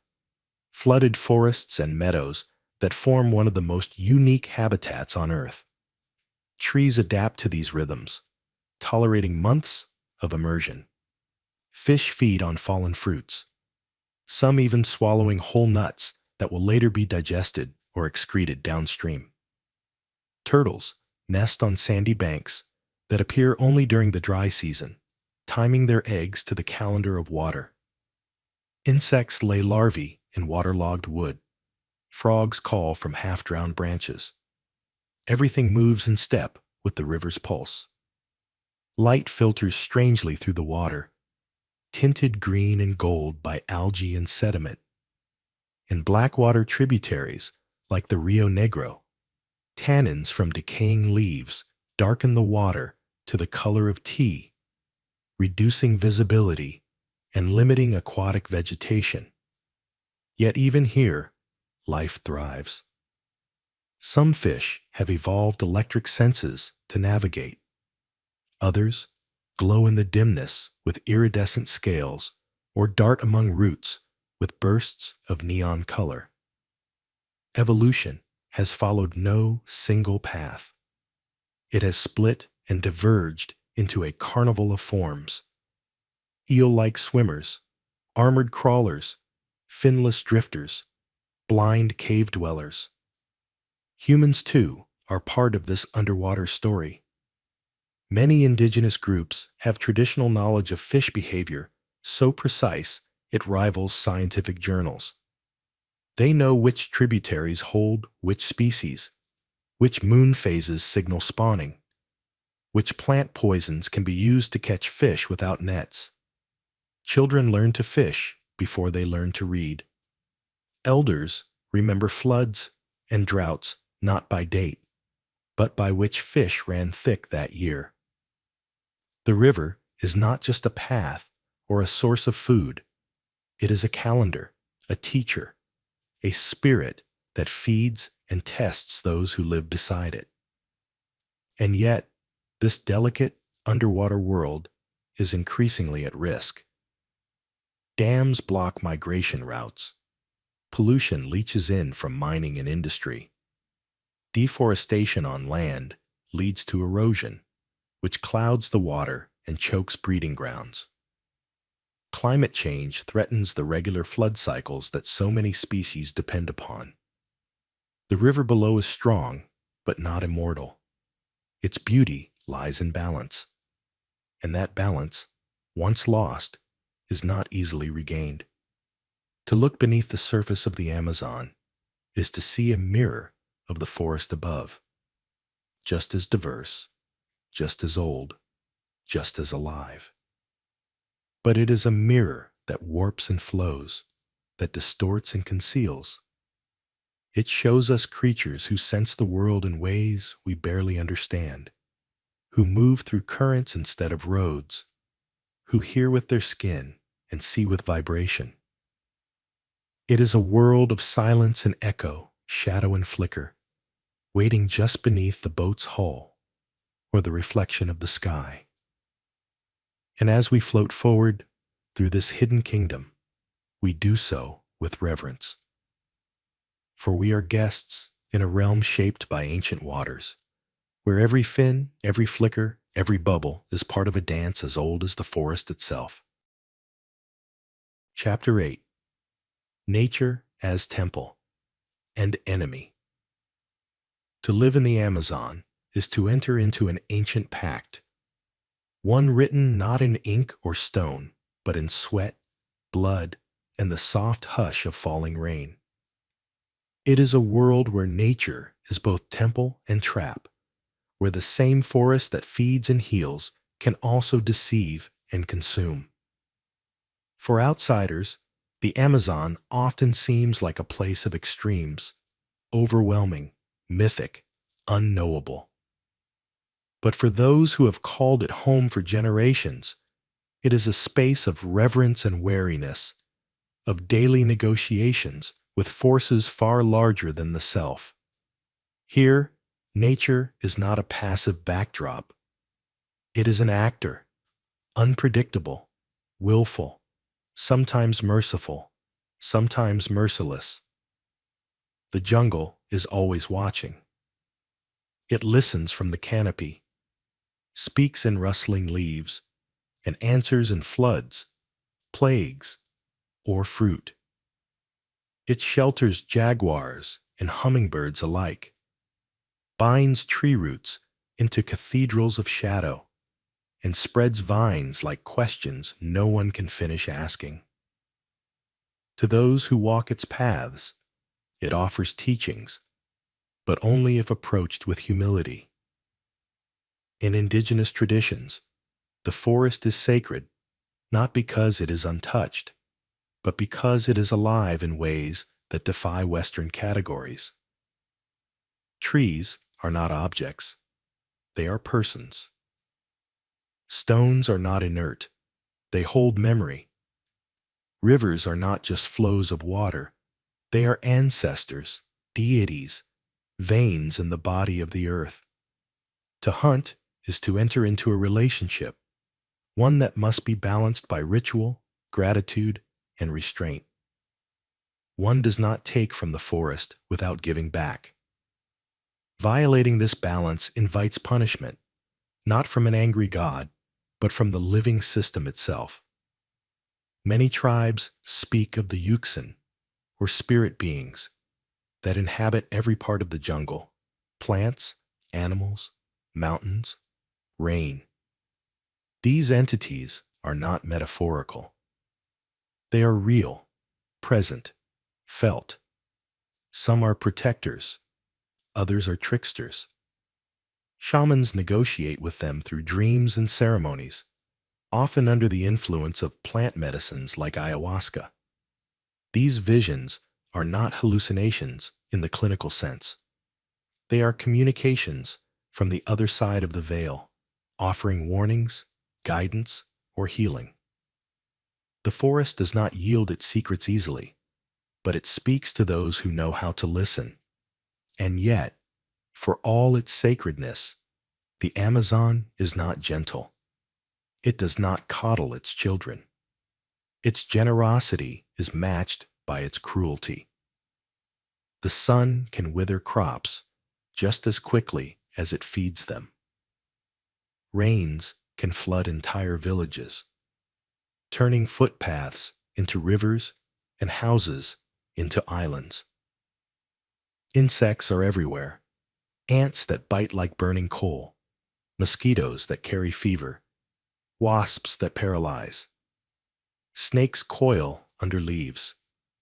flooded forests and meadows that form one of the most unique habitats on Earth. Trees adapt to these rhythms, tolerating months of immersion. Fish feed on fallen fruits, some even swallowing whole nuts that will later be digested or excreted downstream. Turtles nest on sandy banks that appear only during the dry season, timing their eggs to the calendar of water. Insects lay larvae in waterlogged wood. Frogs call from half-drowned branches. Everything moves in step with the river's pulse. Light filters strangely through the water, tinted green and gold by algae and sediment. In blackwater tributaries, like the Rio Negro, tannins from decaying leaves darken the water to the color of tea, reducing visibility and limiting aquatic vegetation. Yet even here, life thrives. Some fish have evolved electric senses to navigate. Others glow in the dimness with iridescent scales or dart among roots with bursts of neon color. Evolution has followed no single path. It has split and diverged into a carnival of forms. Eel-like swimmers, armored crawlers, finless drifters, blind cave dwellers. Humans, too, are part of this underwater story. Many indigenous groups have traditional knowledge of fish behavior so precise it rivals scientific journals. They know which tributaries hold which species, which moon phases signal spawning, which plant poisons can be used to catch fish without nets. Children learn to fish before they learn to read. Elders remember floods and droughts not by date, but by which fish ran thick that year. The river is not just a path or a source of food. It is a calendar, a teacher, a spirit that feeds and tests those who live beside it. And yet, this delicate underwater world is increasingly at risk. Dams block migration routes. Pollution leaches in from mining and industry. Deforestation on land leads to erosion, which clouds the water and chokes breeding grounds. Climate change threatens the regular flood cycles that so many species depend upon. The river below is strong, but not immortal. Its beauty lies in balance, and that balance, once lost, is not easily regained. To look beneath the surface of the Amazon is to see a mirror of the forest above, just as diverse, just as old, just as alive. But it is a mirror that warps and flows, that distorts and conceals. It shows us creatures who sense the world in ways we barely understand, who move through currents instead of roads, who hear with their skin and see with vibration. It is a world of silence and echo, shadow and flicker, waiting just beneath the boat's hull or the reflection of the sky. And as we float forward through this hidden kingdom, we do so with reverence. For we are guests in a realm shaped by ancient waters, where every fin, every flicker, every bubble is part of a dance as old as the forest itself. Chapter 8. Nature as Temple and Enemy. To live in the Amazon is to enter into an ancient pact, one written not in ink or stone, but in sweat, blood, and the soft hush of falling rain. It is a world where nature is both temple and trap, where the same forest that feeds and heals can also deceive and consume. For outsiders, the Amazon often seems like a place of extremes, overwhelming, mythic, unknowable. But for those who have called it home for generations, it is a space of reverence and wariness, of daily negotiations with forces far larger than the self. Here, nature is not a passive backdrop. It is an actor, unpredictable, willful, sometimes merciful, sometimes merciless. The jungle is always watching. It listens from the canopy, speaks in rustling leaves, and answers in floods, plagues, or fruit. It shelters jaguars and hummingbirds alike, binds tree roots into cathedrals of shadow, and spreads vines like questions no one can finish asking. To those who walk its paths, it offers teachings, but only if approached with humility. In indigenous traditions, the forest is sacred, not because it is untouched, but because it is alive in ways that defy Western categories. Trees are not objects. They are persons. Stones are not inert. They hold memory. Rivers are not just flows of water. They are ancestors, deities, veins in the body of the earth. To hunt is to enter into a relationship, one that must be balanced by ritual, gratitude, and restraint. One does not take from the forest without giving back. Violating this balance invites punishment, not from an angry god, but from the living system itself. Many tribes speak of the Yuxin, or spirit beings, that inhabit every part of the jungle: plants, animals, mountains, rain. These entities are not metaphorical. They are real, present, felt. Some are protectors, others are tricksters. Shamans negotiate with them through dreams and ceremonies, often under the influence of plant medicines like ayahuasca. These visions are not hallucinations in the clinical sense. They are communications from the other side of the veil, offering warnings, guidance, or healing. The forest does not yield its secrets easily, but it speaks to those who know how to listen. And yet, for all its sacredness, the Amazon is not gentle. It does not coddle its children. Its generosity is matched by its cruelty. The sun can wither crops just as quickly as it feeds them. Rains can flood entire villages, turning footpaths into rivers and houses into islands. Insects are everywhere: ants that bite like burning coal, mosquitoes that carry fever, wasps that paralyze. Snakes coil under leaves,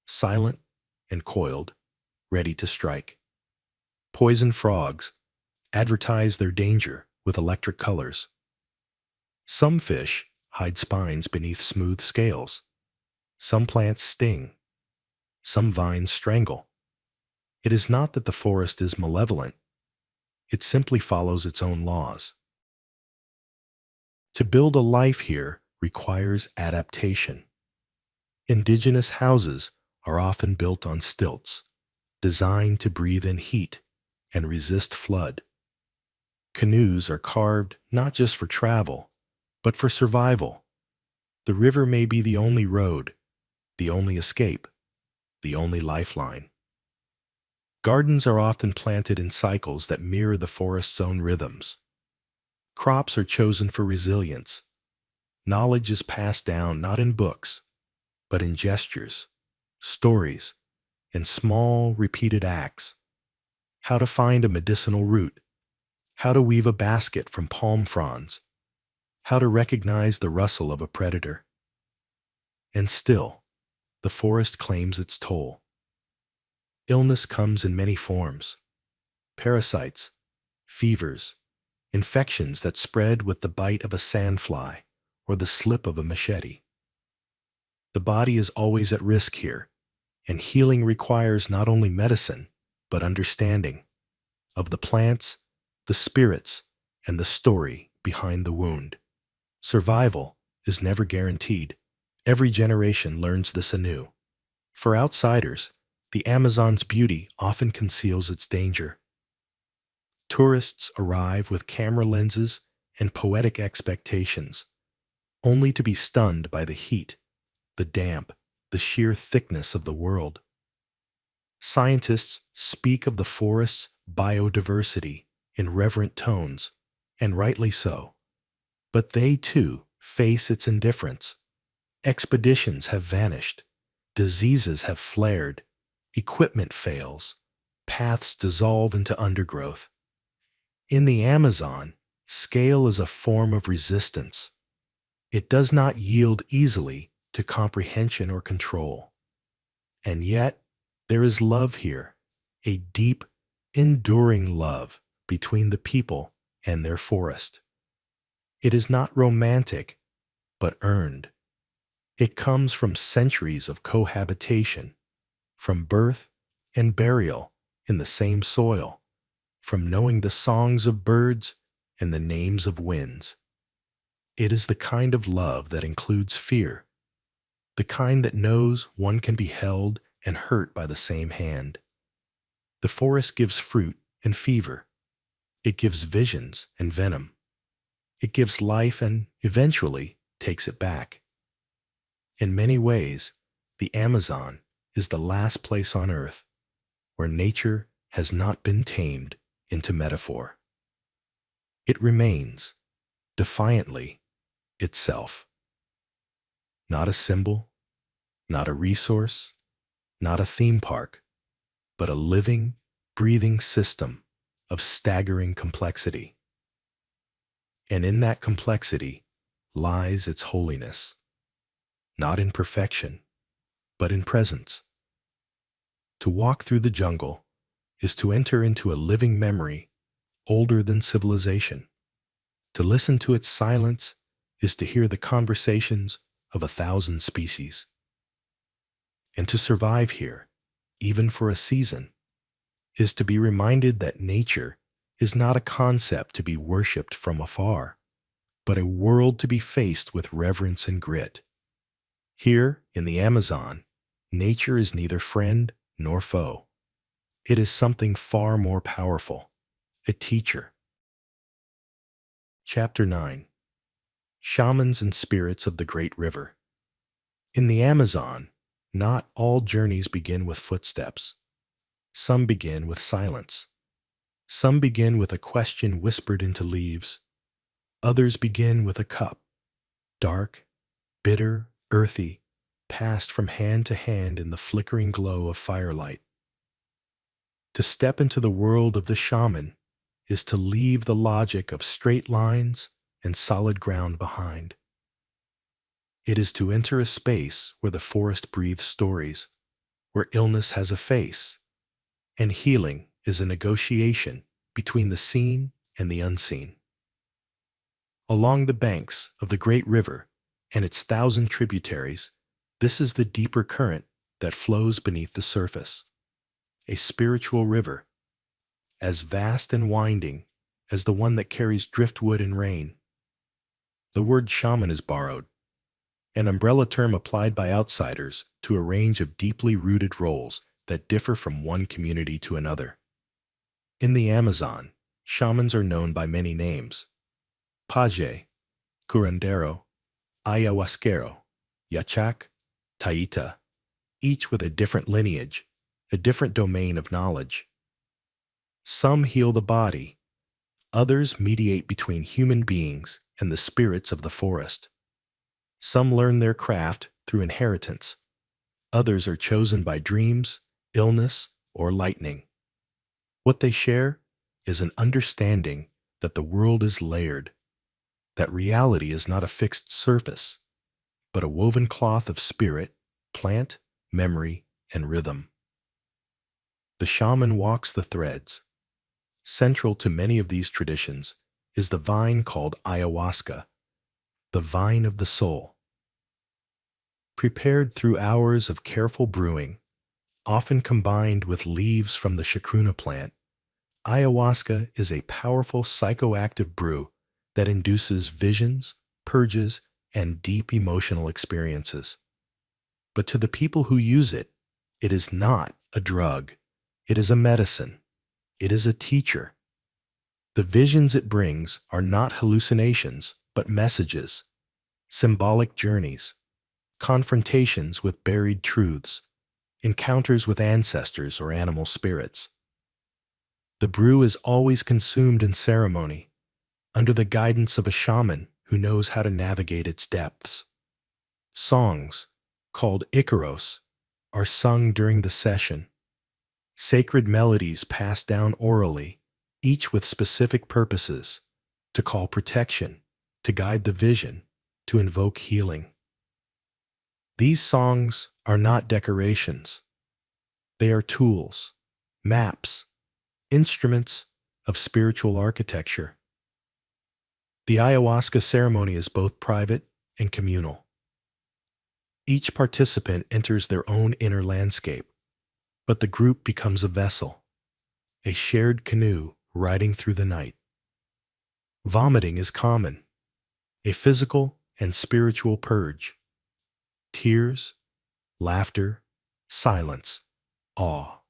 silent and coiled, ready to strike. Poison frogs advertise their danger with electric colors. Some fish hide spines beneath smooth scales. Some plants sting. Some vines strangle. It is not that the forest is malevolent. It simply follows its own laws. To build a life here requires adaptation. Indigenous houses are often built on stilts, designed to breathe in heat and resist flood. Canoes are carved not just for travel, but for survival. The river may be the only road, the only escape, the only lifeline. Gardens are often planted in cycles that mirror the forest's own rhythms. Crops are chosen for resilience. Knowledge is passed down not in books, but in gestures, stories, and small, repeated acts. How to find a medicinal root, how to weave a basket from palm fronds, how to recognize the rustle of a predator. And still, the forest claims its toll. Illness comes in many forms: parasites, fevers, infections that spread with the bite of a sandfly or the slip of a machete. The body is always at risk here, and healing requires not only medicine, but understanding of the plants, the spirits, and the story behind the wound. Survival is never guaranteed. Every generation learns this anew. For outsiders, the Amazon's beauty often conceals its danger. Tourists arrive with camera lenses and poetic expectations, only to be stunned by the heat, the damp, the sheer thickness of the world. Scientists speak of the forest's biodiversity in reverent tones, and rightly so. But they, too, face its indifference. Expeditions have vanished. Diseases have flared. Equipment fails. Paths dissolve into undergrowth. In the Amazon, scale is a form of resistance. It does not yield easily to comprehension or control. And yet, there is love here, a deep, enduring love between the people and their forest. It is not romantic, but earned. It comes from centuries of cohabitation, from birth and burial in the same soil, from knowing the songs of birds and the names of winds. It is the kind of love that includes fear, the kind that knows one can be held and hurt by the same hand. The forest gives fruit and fever. It gives visions and venom. It gives life and, eventually, takes it back. In many ways, the Amazon is the last place on Earth where nature has not been tamed into metaphor. It remains, defiantly, itself. Not a symbol, not a resource, not a theme park, but a living, breathing system of staggering complexity. And in that complexity lies its holiness, not in perfection, but in presence. To walk through the jungle is to enter into a living memory older than civilization. To listen to its silence is to hear the conversations of 1,000 species. And to survive here, even for a season, is to be reminded that nature is not a concept to be worshipped from afar, but a world to be faced with reverence and grit. Here, in the Amazon, nature is neither friend nor foe. It is something far more powerful, a teacher. Chapter 9. Shamans and Spirits of the Great River. In the Amazon, not all journeys begin with footsteps. Some begin with silence. Some begin with a question whispered into leaves. Others begin with a cup, dark, bitter, earthy, passed from hand to hand in the flickering glow of firelight. To step into the world of the shaman is to leave the logic of straight lines and solid ground behind. It is to enter a space where the forest breathes stories, where illness has a face, and healing is a negotiation between the seen and the unseen. Along the banks of the great river and its 1,000 tributaries, this is the deeper current that flows beneath the surface. A spiritual river, as vast and winding as the one that carries driftwood and rain. The word shaman is borrowed, an umbrella term applied by outsiders to a range of deeply rooted roles that differ from one community to another. In the Amazon, Shamans are known by many names: Paje, curandero, ayahuasquero, yachak, taita, each with a different lineage, a different domain of knowledge. Some heal the body, others mediate between human beings and the spirits of the forest. Some learn their craft through inheritance, others are chosen by dreams, illness, or lightning. What they share is an understanding that the world is layered, that reality is not a fixed surface, but a woven cloth of spirit, plant, memory, and rhythm. The shaman walks the threads. Central to many of these traditions is the vine called ayahuasca, the vine of the soul. Prepared through hours of careful brewing, often combined with leaves from the chacruna plant, ayahuasca is a powerful psychoactive brew that induces visions, purges, and deep emotional experiences. But to the people who use it, it is not a drug. It is a medicine. It is a teacher. The visions it brings are not hallucinations, but messages, symbolic journeys, confrontations with buried truths, encounters with ancestors or animal spirits. The brew is always consumed in ceremony, under the guidance of a shaman who knows how to navigate its depths. Songs, called Icaros, are sung during the session. Sacred melodies passed down orally, each with specific purposes: to call protection, to guide the vision, to invoke healing. These songs are not decorations. They are tools, maps, instruments of spiritual architecture. The ayahuasca ceremony is both private and communal. Each participant enters their own inner landscape, but the group becomes a vessel, a shared canoe riding through the night. Vomiting is common, a physical and spiritual purge. Tears, laughter, silence, awe.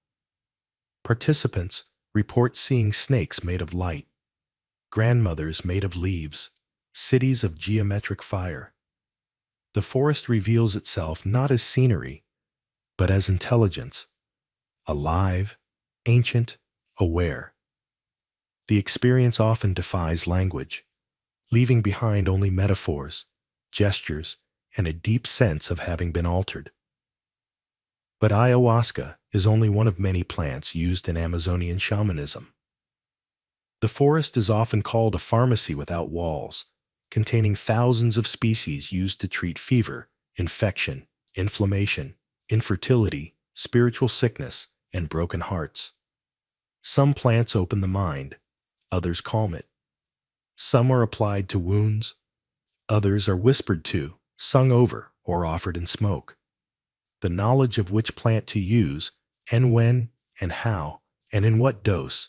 Participants report seeing snakes made of light, grandmothers made of leaves, cities of geometric fire. The forest reveals itself not as scenery, but as intelligence, alive, ancient, aware. The experience often defies language, leaving behind only metaphors, gestures, and a deep sense of having been altered. But ayahuasca is only one of many plants used in Amazonian shamanism. The forest is often called a pharmacy without walls, containing thousands of species used to treat fever, infection, inflammation, infertility, spiritual sickness, and broken hearts. Some plants open the mind, others calm it. Some are applied to wounds, others are whispered to, sung over, or offered in smoke. The knowledge of which plant to use, and when, and how, and in what dose,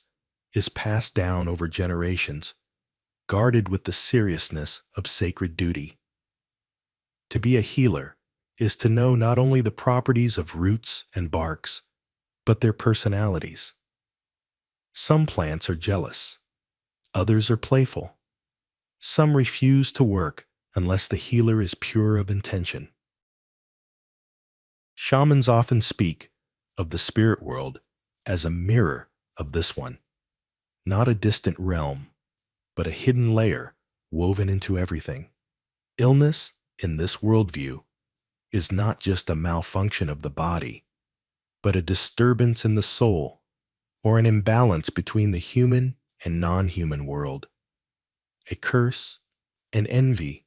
is passed down over generations, guarded with the seriousness of sacred duty. To be a healer is to know not only the properties of roots and barks, but their personalities. Some plants are jealous, others are playful. Some refuse to work unless the healer is pure of intention. Shamans often speak of the spirit world as a mirror of this one, not a distant realm, but a hidden layer woven into everything. Illness, in this worldview, is not just a malfunction of the body, but a disturbance in the soul, or an imbalance between the human and non-human world. A curse, an envy,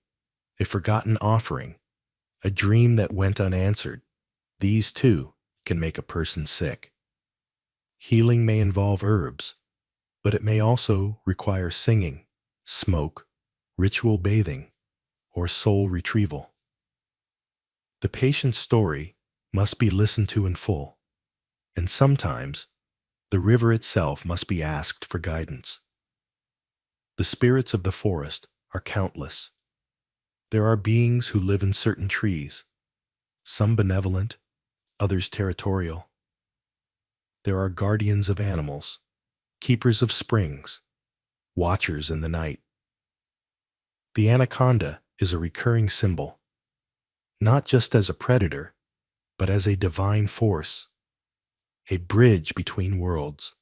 a forgotten offering, a dream that went unanswered. These too can make a person sick. Healing may involve herbs, but it may also require singing, smoke, ritual bathing, or soul retrieval. The patient's story must be listened to in full, and sometimes the river itself must be asked for guidance. The spirits of the forest are countless. There are beings who live in certain trees, some benevolent, others territorial. There are guardians of animals, keepers of springs, watchers in the night. The anaconda is a recurring symbol, not just as a predator, but as a divine force, a bridge between worlds,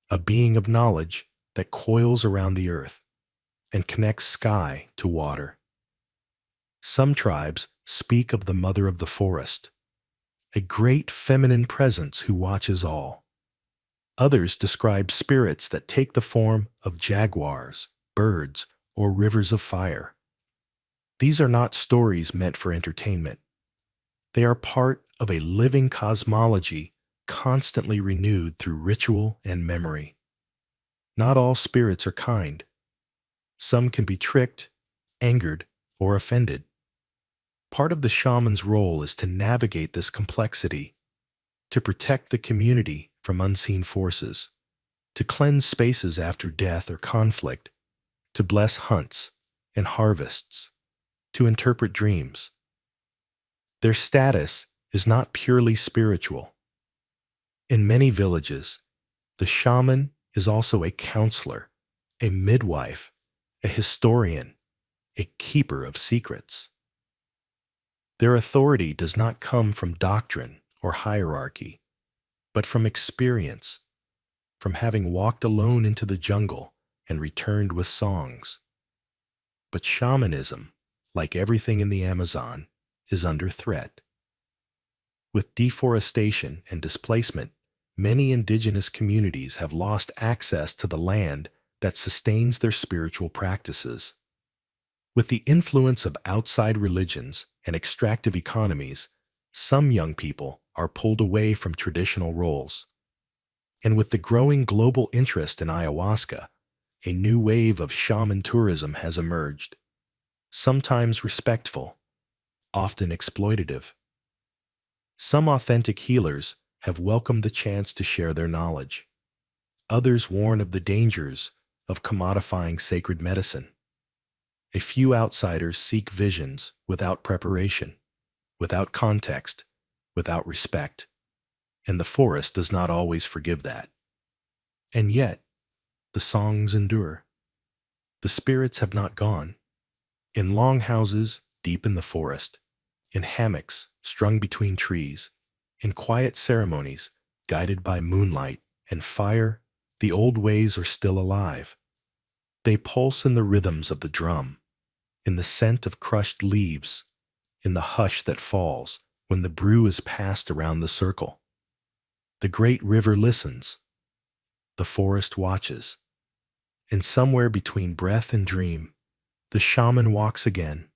a being of knowledge that coils around the earth and connects sky to water. Some tribes speak of the mother of the forest, a great feminine presence who watches all. Others describe spirits that take the form of jaguars, birds, or rivers of fire. These are not stories meant for entertainment. They are part of a living cosmology constantly renewed through ritual and memory. Not all spirits are kind. Some can be tricked, angered, or offended. Part of the shaman's role is to navigate this complexity, to protect the community from unseen forces, to cleanse spaces after death or conflict, to bless hunts and harvests, to interpret dreams. Their status is not purely spiritual. In many villages, the shaman is also a counselor, a midwife, a historian, a keeper of secrets. Their authority does not come from doctrine or hierarchy, but from experience, from having walked alone into the jungle and returned with songs. But shamanism, like everything in the Amazon, is under threat. With deforestation and displacement, many indigenous communities have lost access to the land that sustains their spiritual practices. With the influence of outside religions and extractive economies, some young people are pulled away from traditional roles. And with the growing global interest in ayahuasca, a new wave of shaman tourism has emerged, sometimes respectful, often exploitative. Some authentic healers have welcomed the chance to share their knowledge. Others warn of the dangers of commodifying sacred medicine. A few outsiders seek visions without preparation, without context, without respect, and the forest does not always forgive that. And yet, the songs endure. The spirits have not gone. In longhouses deep in the forest, in hammocks strung between trees, in quiet ceremonies guided by moonlight and fire, the old ways are still alive. They pulse in the rhythms of the drum, in the scent of crushed leaves, in the hush that falls when the brew is passed around the circle. The great river listens. The forest watches. And somewhere between breath and dream, the shaman walks again,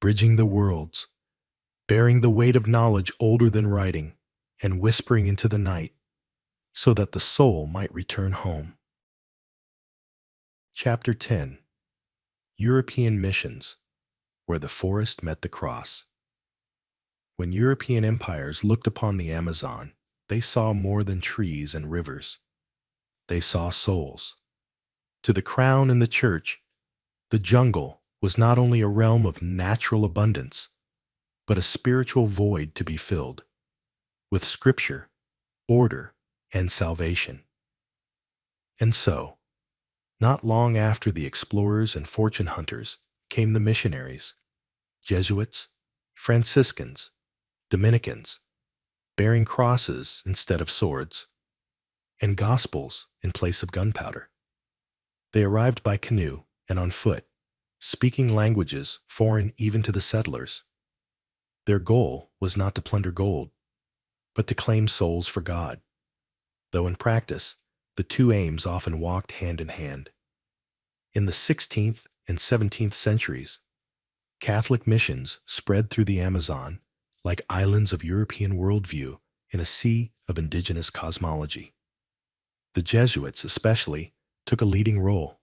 bridging the worlds, bearing the weight of knowledge older than writing, and whispering into the night, so that the soul might return home. Chapter 10. European Missions, where the forest met the cross. When European empires looked upon the Amazon, they saw more than trees and rivers. They saw souls. To the crown and the church, the jungle was not only a realm of natural abundance, but a spiritual void to be filled with scripture, order, and salvation. And so, not long after the explorers and fortune hunters came the missionaries, Jesuits, Franciscans, Dominicans, bearing crosses instead of swords, and gospels in place of gunpowder. They arrived by canoe and on foot, speaking languages foreign even to the settlers. Their goal was not to plunder gold, but to claim souls for God, though in practice, the two aims often walked hand in hand. In the 16th and 17th centuries, Catholic missions spread through the Amazon like islands of European worldview in a sea of indigenous cosmology. The Jesuits, especially, took a leading role,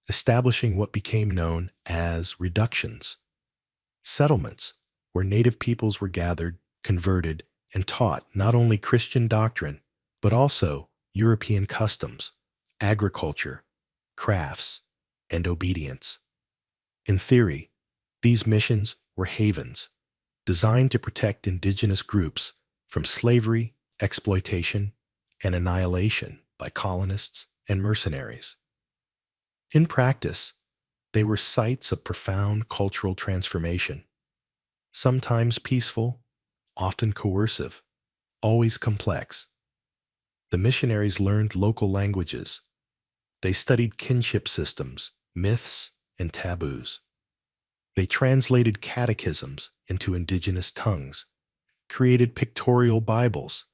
establishing what became known as reductions, settlements where native peoples were gathered, converted, and taught not only Christian doctrine, but also European customs, agriculture, crafts, and obedience. In theory, these missions were havens, designed to protect indigenous groups from slavery, exploitation, and annihilation by colonists and mercenaries. In practice, they were sites of profound cultural transformation, sometimes peaceful, often coercive, always complex. The missionaries learned local languages. They studied kinship systems, myths, and taboos. They translated catechisms into indigenous tongues, created pictorial Bibles,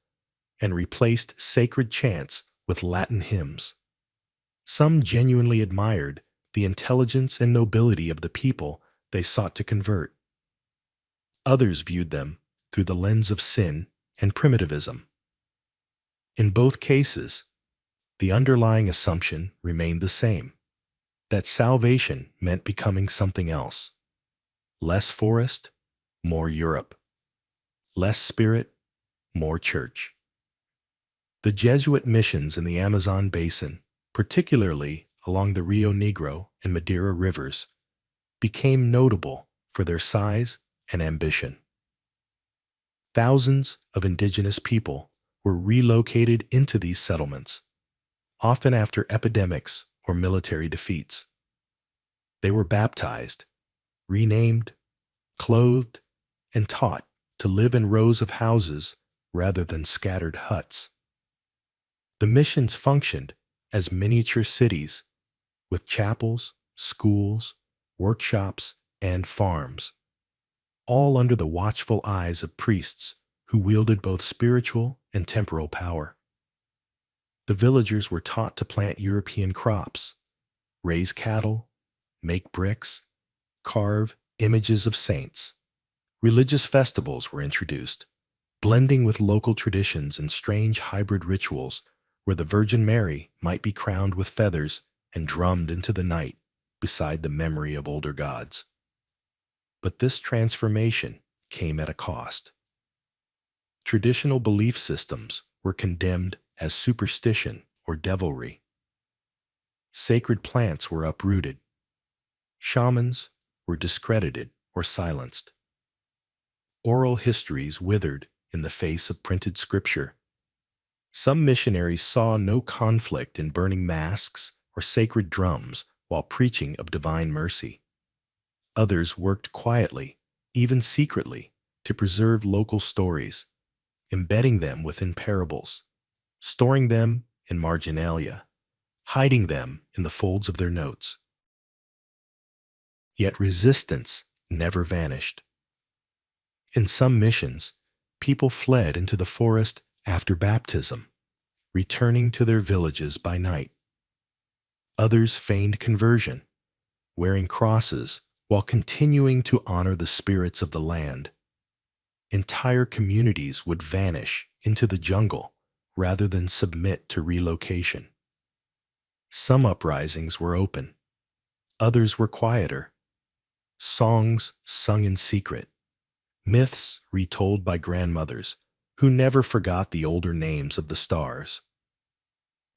and replaced sacred chants with Latin hymns. Some genuinely admired the intelligence and nobility of the people they sought to convert. Others viewed them through the lens of sin and primitivism. In both cases, the underlying assumption remained the same, that salvation meant becoming something else. Less forest, more Europe. Less spirit, more church. The Jesuit missions in the Amazon basin, particularly along the Rio Negro and Madeira rivers, became notable for their size and ambition. Thousands of indigenous people were relocated into these settlements, often after epidemics or military defeats. They were baptized, renamed, clothed, and taught to live in rows of houses rather than scattered huts. The missions functioned as miniature cities with chapels, schools, workshops, and farms, all under the watchful eyes of priests who wielded both spiritual and temporal power. The villagers were taught to plant European crops, raise cattle, make bricks, carve images of saints. Religious festivals were introduced, blending with local traditions and strange hybrid rituals where the Virgin Mary might be crowned with feathers and drummed into the night beside the memory of older gods. But this transformation came at a cost. Traditional belief systems were condemned as superstition or devilry. Sacred plants were uprooted. Shamans were discredited or silenced. Oral histories withered in the face of printed scripture. Some missionaries saw no conflict in burning masks or sacred drums while preaching of divine mercy. Others worked quietly, even secretly, to preserve local stories, embedding them within parables, storing them in marginalia, hiding them in the folds of their notes. Yet resistance never vanished. In some missions, people fled into the forest after baptism, returning to their villages by night. Others feigned conversion, wearing crosses while continuing to honor the spirits of the land. Entire communities would vanish into the jungle rather than submit to relocation. Some uprisings were open, others were quieter. Songs sung in secret, myths retold by grandmothers who never forgot the older names of the stars.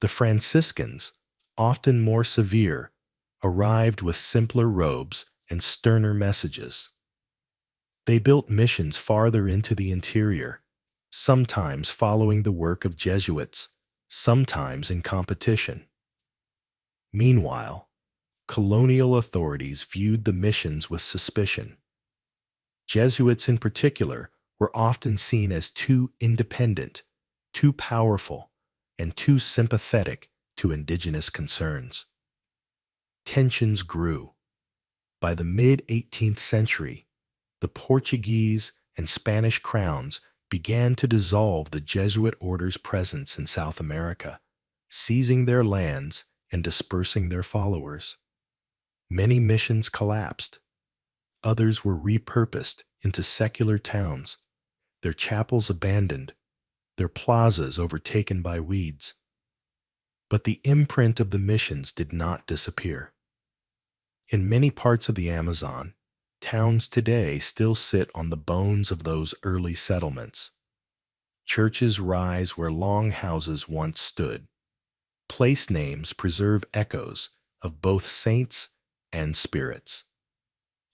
The Franciscans, often more severe, arrived with simpler robes and sterner messages. They built missions farther into the interior, sometimes following the work of Jesuits, sometimes in competition. Meanwhile, colonial authorities viewed the missions with suspicion. Jesuits in particular were often seen as too independent, too powerful, and too sympathetic to indigenous concerns. Tensions grew. By the mid-18th century, the Portuguese and Spanish crowns began to dissolve the Jesuit order's presence in South America, seizing their lands and dispersing their followers. Many missions collapsed. Others were repurposed into secular towns, their chapels abandoned, their plazas overtaken by weeds. But the imprint of the missions did not disappear. In many parts of the Amazon, towns today still sit on the bones of those early settlements. Churches rise where long houses once stood. Place names preserve echoes of both saints and spirits.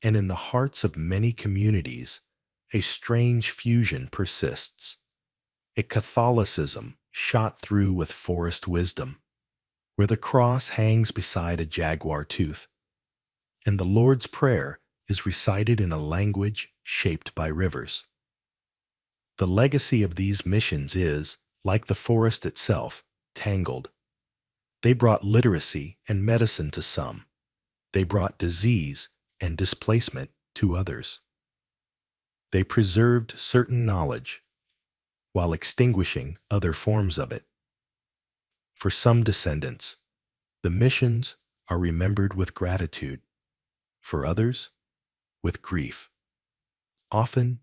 And in the hearts of many communities, a strange fusion persists. A Catholicism shot through with forest wisdom, where the cross hangs beside a jaguar tooth, and the Lord's Prayer is recited in a language shaped by rivers. The legacy of these missions is, like the forest itself, tangled. They brought literacy and medicine to some. They brought disease and displacement to others. They preserved certain knowledge while extinguishing other forms of it. For some descendants, the missions are remembered with gratitude. For others, with grief. Often,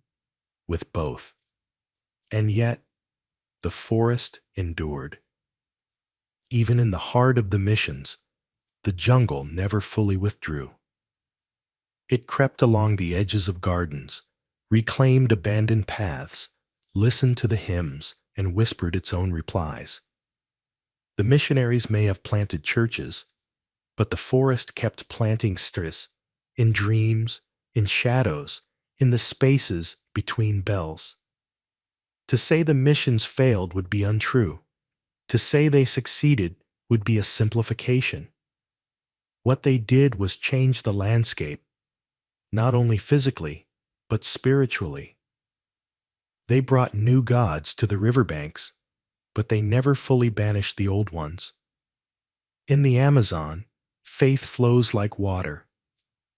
with both. And yet, the forest endured. Even in the heart of the missions, the jungle never fully withdrew. It crept along the edges of gardens, reclaimed abandoned paths, listened to the hymns, and whispered its own replies. The missionaries may have planted churches, but the forest kept planting stress in dreams, in shadows, in the spaces between bells. To say the missions failed would be untrue. To say they succeeded would be a simplification. What they did was change the landscape, not only physically, but spiritually. They brought new gods to the riverbanks, but they never fully banished the old ones. In the Amazon, faith flows like water,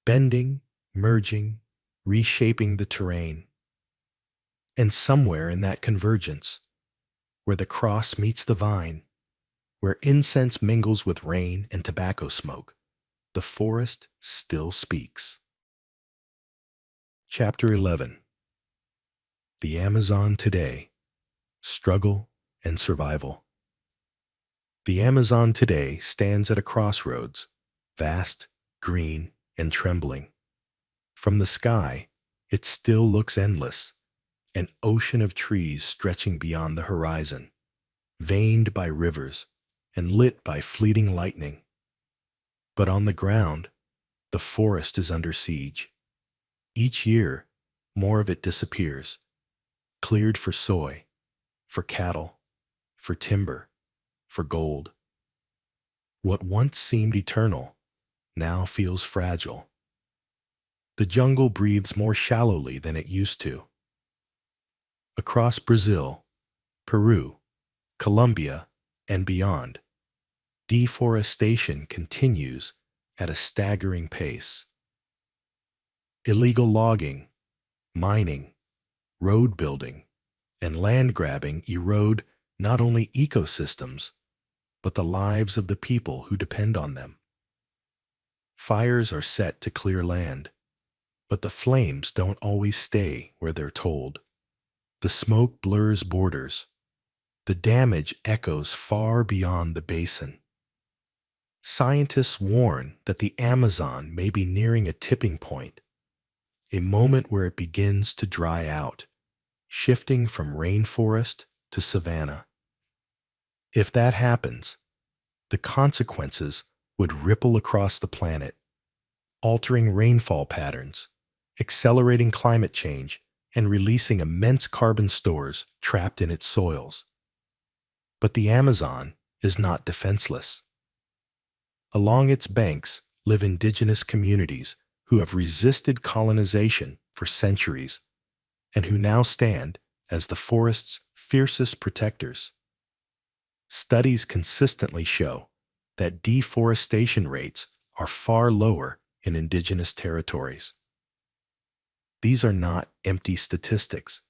bending, merging, reshaping the terrain. And somewhere in that convergence, where the cross meets the vine, where incense mingles with rain and tobacco smoke, the forest still speaks. Chapter 11. The Amazon Today, Struggle and Survival. The Amazon today stands at a crossroads, vast, green, and trembling. From the sky, it still looks endless, an ocean of trees stretching beyond the horizon, veined by rivers and lit by fleeting lightning. But on the ground, the forest is under siege. Each year, more of it disappears, cleared for soy, for cattle, for timber, for gold. What once seemed eternal now feels fragile. The jungle breathes more shallowly than it used to. Across Brazil, Peru, Colombia, and beyond, deforestation continues at a staggering pace. Illegal logging, mining, road building, and land grabbing erode not only ecosystems, but the lives of the people who depend on them. Fires are set to clear land, but the flames don't always stay where they're told. The smoke blurs borders. The damage echoes far beyond the basin. Scientists warn that the Amazon may be nearing a tipping point, a moment where it begins to dry out, shifting from rainforest to savanna. If that happens, the consequences would ripple across the planet, altering rainfall patterns, accelerating climate change, and releasing immense carbon stores trapped in its soils. But the Amazon is not defenseless. Along its banks live indigenous communities who have resisted colonization for centuries and who now stand as the forest's fiercest protectors. Studies consistently show that deforestation rates are far lower in indigenous territories. These are not empty statistics.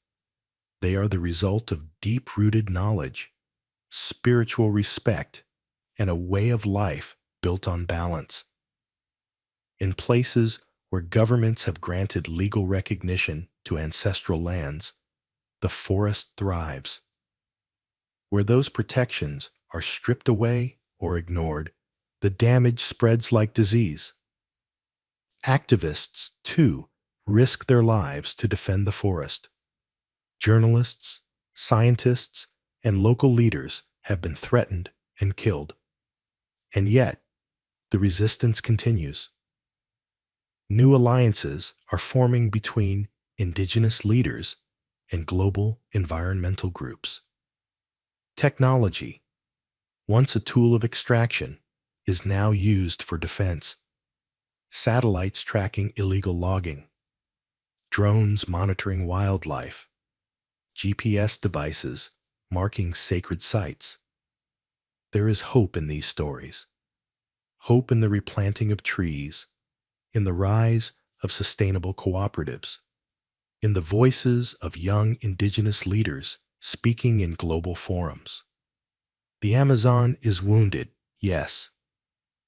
They are the result of deep-rooted knowledge, spiritual respect, and a way of life built on balance. In places where governments have granted legal recognition to ancestral lands, the forest thrives. Where those protections are stripped away or ignored, the damage spreads like disease. Activists, too, risk their lives to defend the forest. Journalists, scientists, and local leaders have been threatened and killed. And yet, the resistance continues. New alliances are forming between indigenous leaders and global environmental groups. Technology, once a tool of extraction, is now used for defense. Satellites tracking illegal logging, drones monitoring wildlife, GPS devices marking sacred sites. There is hope in these stories. Hope in the replanting of trees, in the rise of sustainable cooperatives, in the voices of young indigenous leaders speaking in global forums. The Amazon is wounded, yes,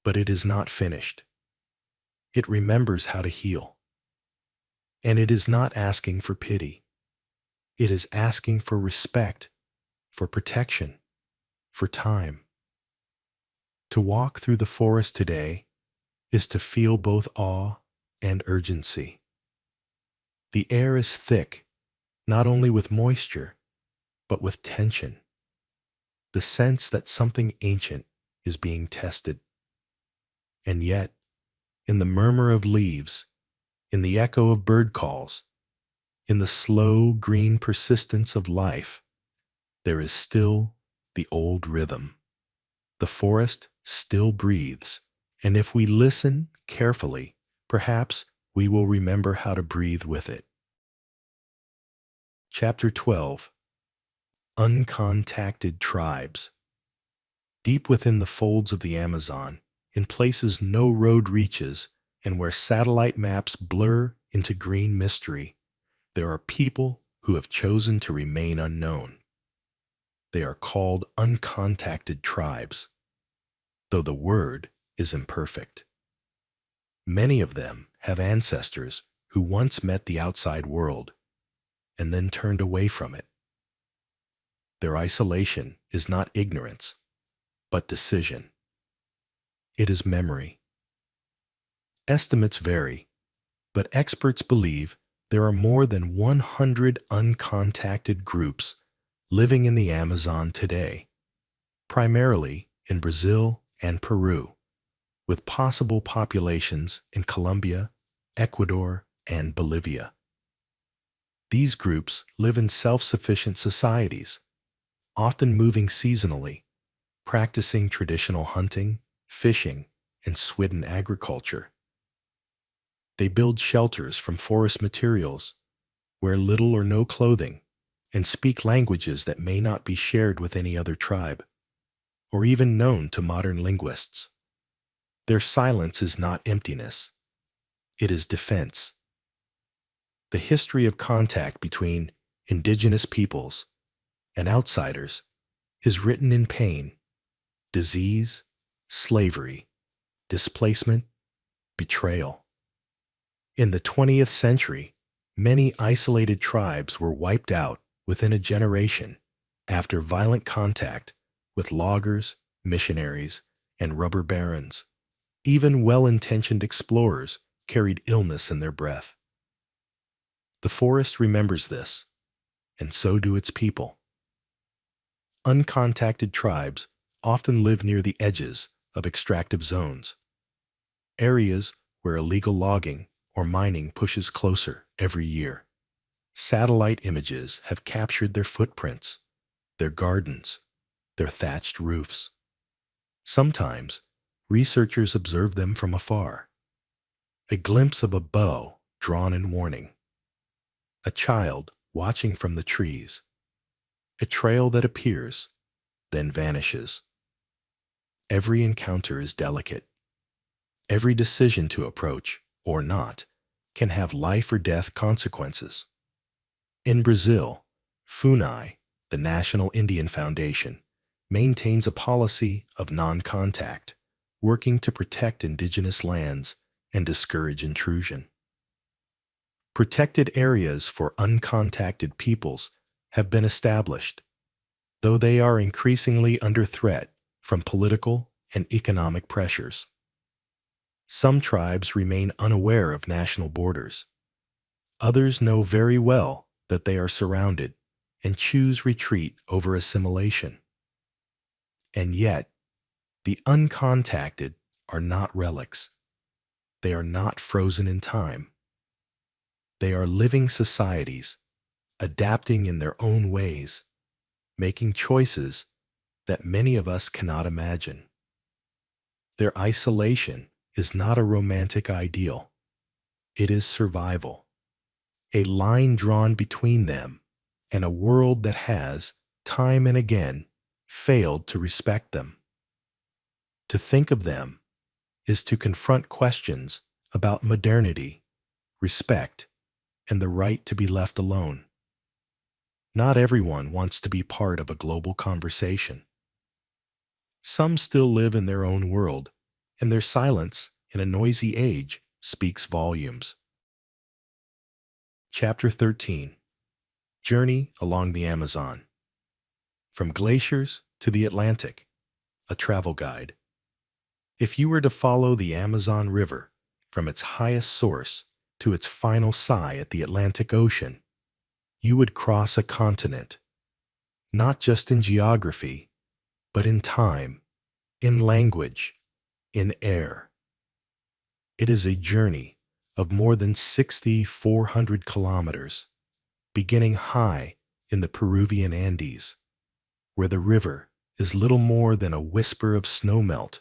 but it is not finished. It remembers how to heal. And it is not asking for pity. It is asking for respect, for protection, for time. To walk through the forest today is to feel both awe and urgency. The air is thick, not only with moisture, but with tension. The sense that something ancient is being tested. And yet, in the murmur of leaves, in the echo of bird calls, in the slow green persistence of life, there is still the old rhythm. The forest still breathes, and if we listen carefully, perhaps we will remember how to breathe with it. Chapter 12. Uncontacted Tribes. Deep within the folds of the Amazon, in places no road reaches and where satellite maps blur into green mystery, there are people who have chosen to remain unknown. They are called uncontacted tribes, though the word is imperfect. Many of them have ancestors who once met the outside world and then turned away from it. Their isolation is not ignorance, but decision. It is memory. Estimates vary, but experts believe there are more than 100 uncontacted groups living in the Amazon today, primarily in Brazil and Peru, with possible populations in Colombia, Ecuador, and Bolivia. These groups live in self-sufficient societies, often moving seasonally, practicing traditional hunting, fishing, and swidden agriculture. They build shelters from forest materials, wear little or no clothing, and speak languages that may not be shared with any other tribe, or even known to modern linguists. Their silence is not emptiness. It is defense. The history of contact between indigenous peoples and outsiders is written in pain, disease, slavery, displacement, betrayal. In the 20th century, many isolated tribes were wiped out within a generation after violent contact with loggers, missionaries, and rubber barons. Even well-intentioned explorers carried illness in their breath. The forest remembers this, and so do its people. Uncontacted tribes often live near the edges of extractive zones, areas where illegal logging or mining pushes closer every year. Satellite images have captured their footprints, their gardens, their thatched roofs. Sometimes, researchers observe them from afar. A glimpse of a bow drawn in warning. A child watching from the trees. A trail that appears, then vanishes. Every encounter is delicate. Every decision to approach, or not, can have life or death consequences. In Brazil, FUNAI, the National Indian Foundation, maintains a policy of non-contact, working to protect indigenous lands and discourage intrusion. Protected areas for uncontacted peoples have been established, though they are increasingly under threat from political and economic pressures. Some tribes remain unaware of national borders. Others know very well that they are surrounded and choose retreat over assimilation. And yet, the uncontacted are not relics. They are not frozen in time. They are living societies, adapting in their own ways, making choices that many of us cannot imagine. Their isolation is not a romantic ideal. It is survival. A line drawn between them and a world that has, time and again, failed to respect them. To think of them is to confront questions about modernity, respect, and the right to be left alone. Not everyone wants to be part of a global conversation. Some still live in their own world, and their silence in a noisy age speaks volumes. Chapter 13. Journey along the Amazon. From glaciers to the Atlantic, a travel guide. If you were to follow the Amazon River from its highest source to its final sigh at the Atlantic Ocean, you would cross a continent, not just in geography, but in time, in language, in air. It is a journey of more than 6,400 kilometers, beginning high in the Peruvian Andes, where the river is little more than a whisper of snowmelt,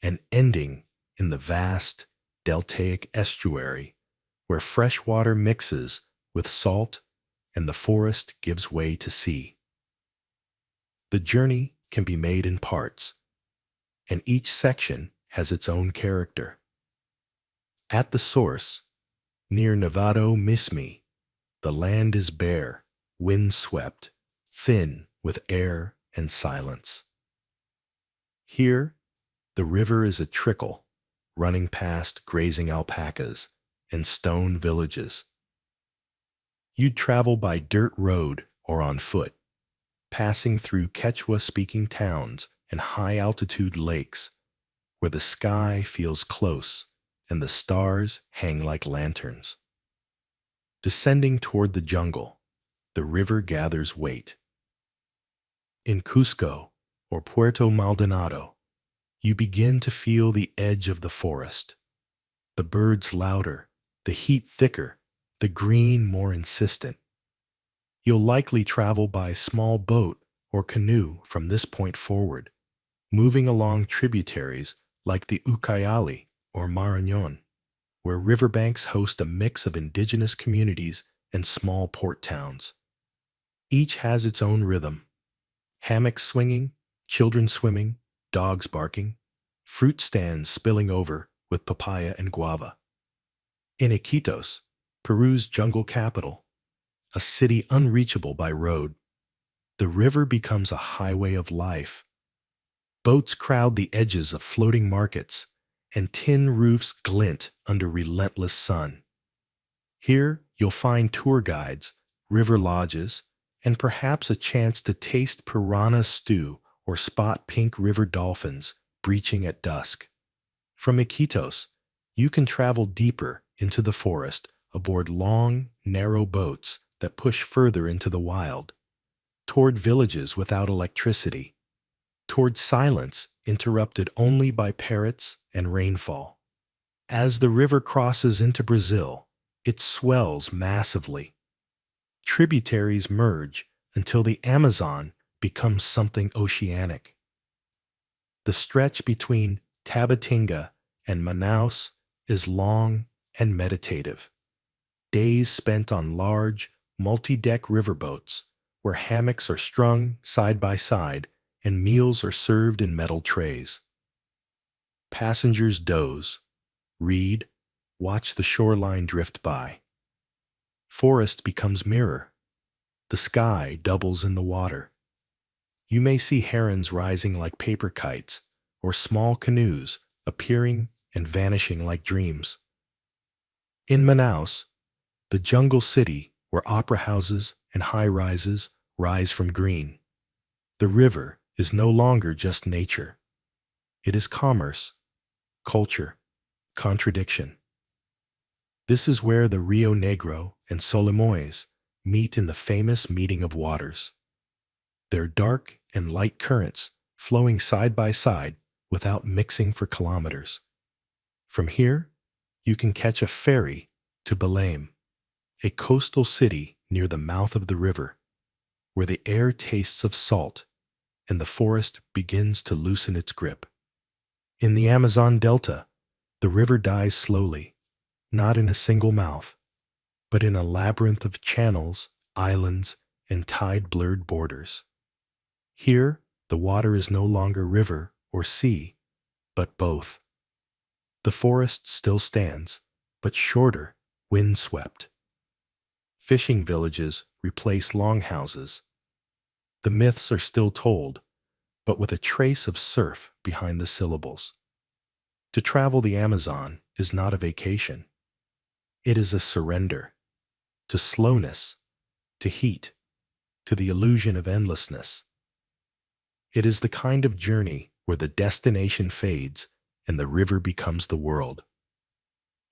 and ending in the vast deltaic estuary, where fresh water mixes with salt and the forest gives way to sea. The journey can be made in parts, and each section has its own character. At the source, near Nevado Mismi, the land is bare, wind-swept, thin with air and silence. Here, the river is a trickle, running past grazing alpacas and stone villages. You'd travel by dirt road or on foot, passing through Quechua-speaking towns and high-altitude lakes, where the sky feels close and the stars hang like lanterns. Descending toward the jungle, the river gathers weight. In Cusco or Puerto Maldonado, you begin to feel the edge of the forest. The birds louder, the heat thicker, the green more insistent. You'll likely travel by small boat or canoe from this point forward, moving along tributaries like the Ucayali or Marañón, where riverbanks host a mix of indigenous communities and small port towns. Each has its own rhythm: hammocks swinging, children swimming, dogs barking, fruit stands spilling over with papaya and guava. In Iquitos, Peru's jungle capital, a city unreachable by road, the river becomes a highway of life. Boats crowd the edges of floating markets, and tin roofs glint under relentless sun. Here, you'll find tour guides, river lodges, and perhaps a chance to taste piranha stew or spot pink river dolphins breaching at dusk. From Iquitos, you can travel deeper into the forest aboard long, narrow boats that push further into the wild, toward villages without electricity, toward silence interrupted only by parrots and rainfall. As the river crosses into Brazil, it swells massively. Tributaries merge until the Amazon becomes something oceanic. The stretch between Tabatinga and Manaus is long and meditative. Days spent on large, multi-deck riverboats where hammocks are strung side by side and meals are served in metal trays. Passengers doze, read, watch the shoreline drift by. Forest becomes mirror. The sky doubles in the water. You may see herons rising like paper kites or small canoes appearing and vanishing like dreams. In Manaus, the jungle city where opera houses and high-rises rise from green, the river is no longer just nature. It is commerce, culture, contradiction. This is where the Rio Negro and Solimões meet in the famous meeting of waters. Their dark and light currents flowing side by side without mixing for kilometers. From here, you can catch a ferry to Belém, a coastal city near the mouth of the river, where the air tastes of salt and the forest begins to loosen its grip. In the Amazon Delta, the river dies slowly, not in a single mouth, but in a labyrinth of channels, islands, and tide-blurred borders. Here, the water is no longer river or sea, but both. The forest still stands, but shorter, wind-swept. Fishing villages replace longhouses. The myths are still told, but with a trace of surf behind the syllables. To travel the Amazon is not a vacation. It is a surrender to slowness, to heat, to the illusion of endlessness. It is the kind of journey where the destination fades and the river becomes the world.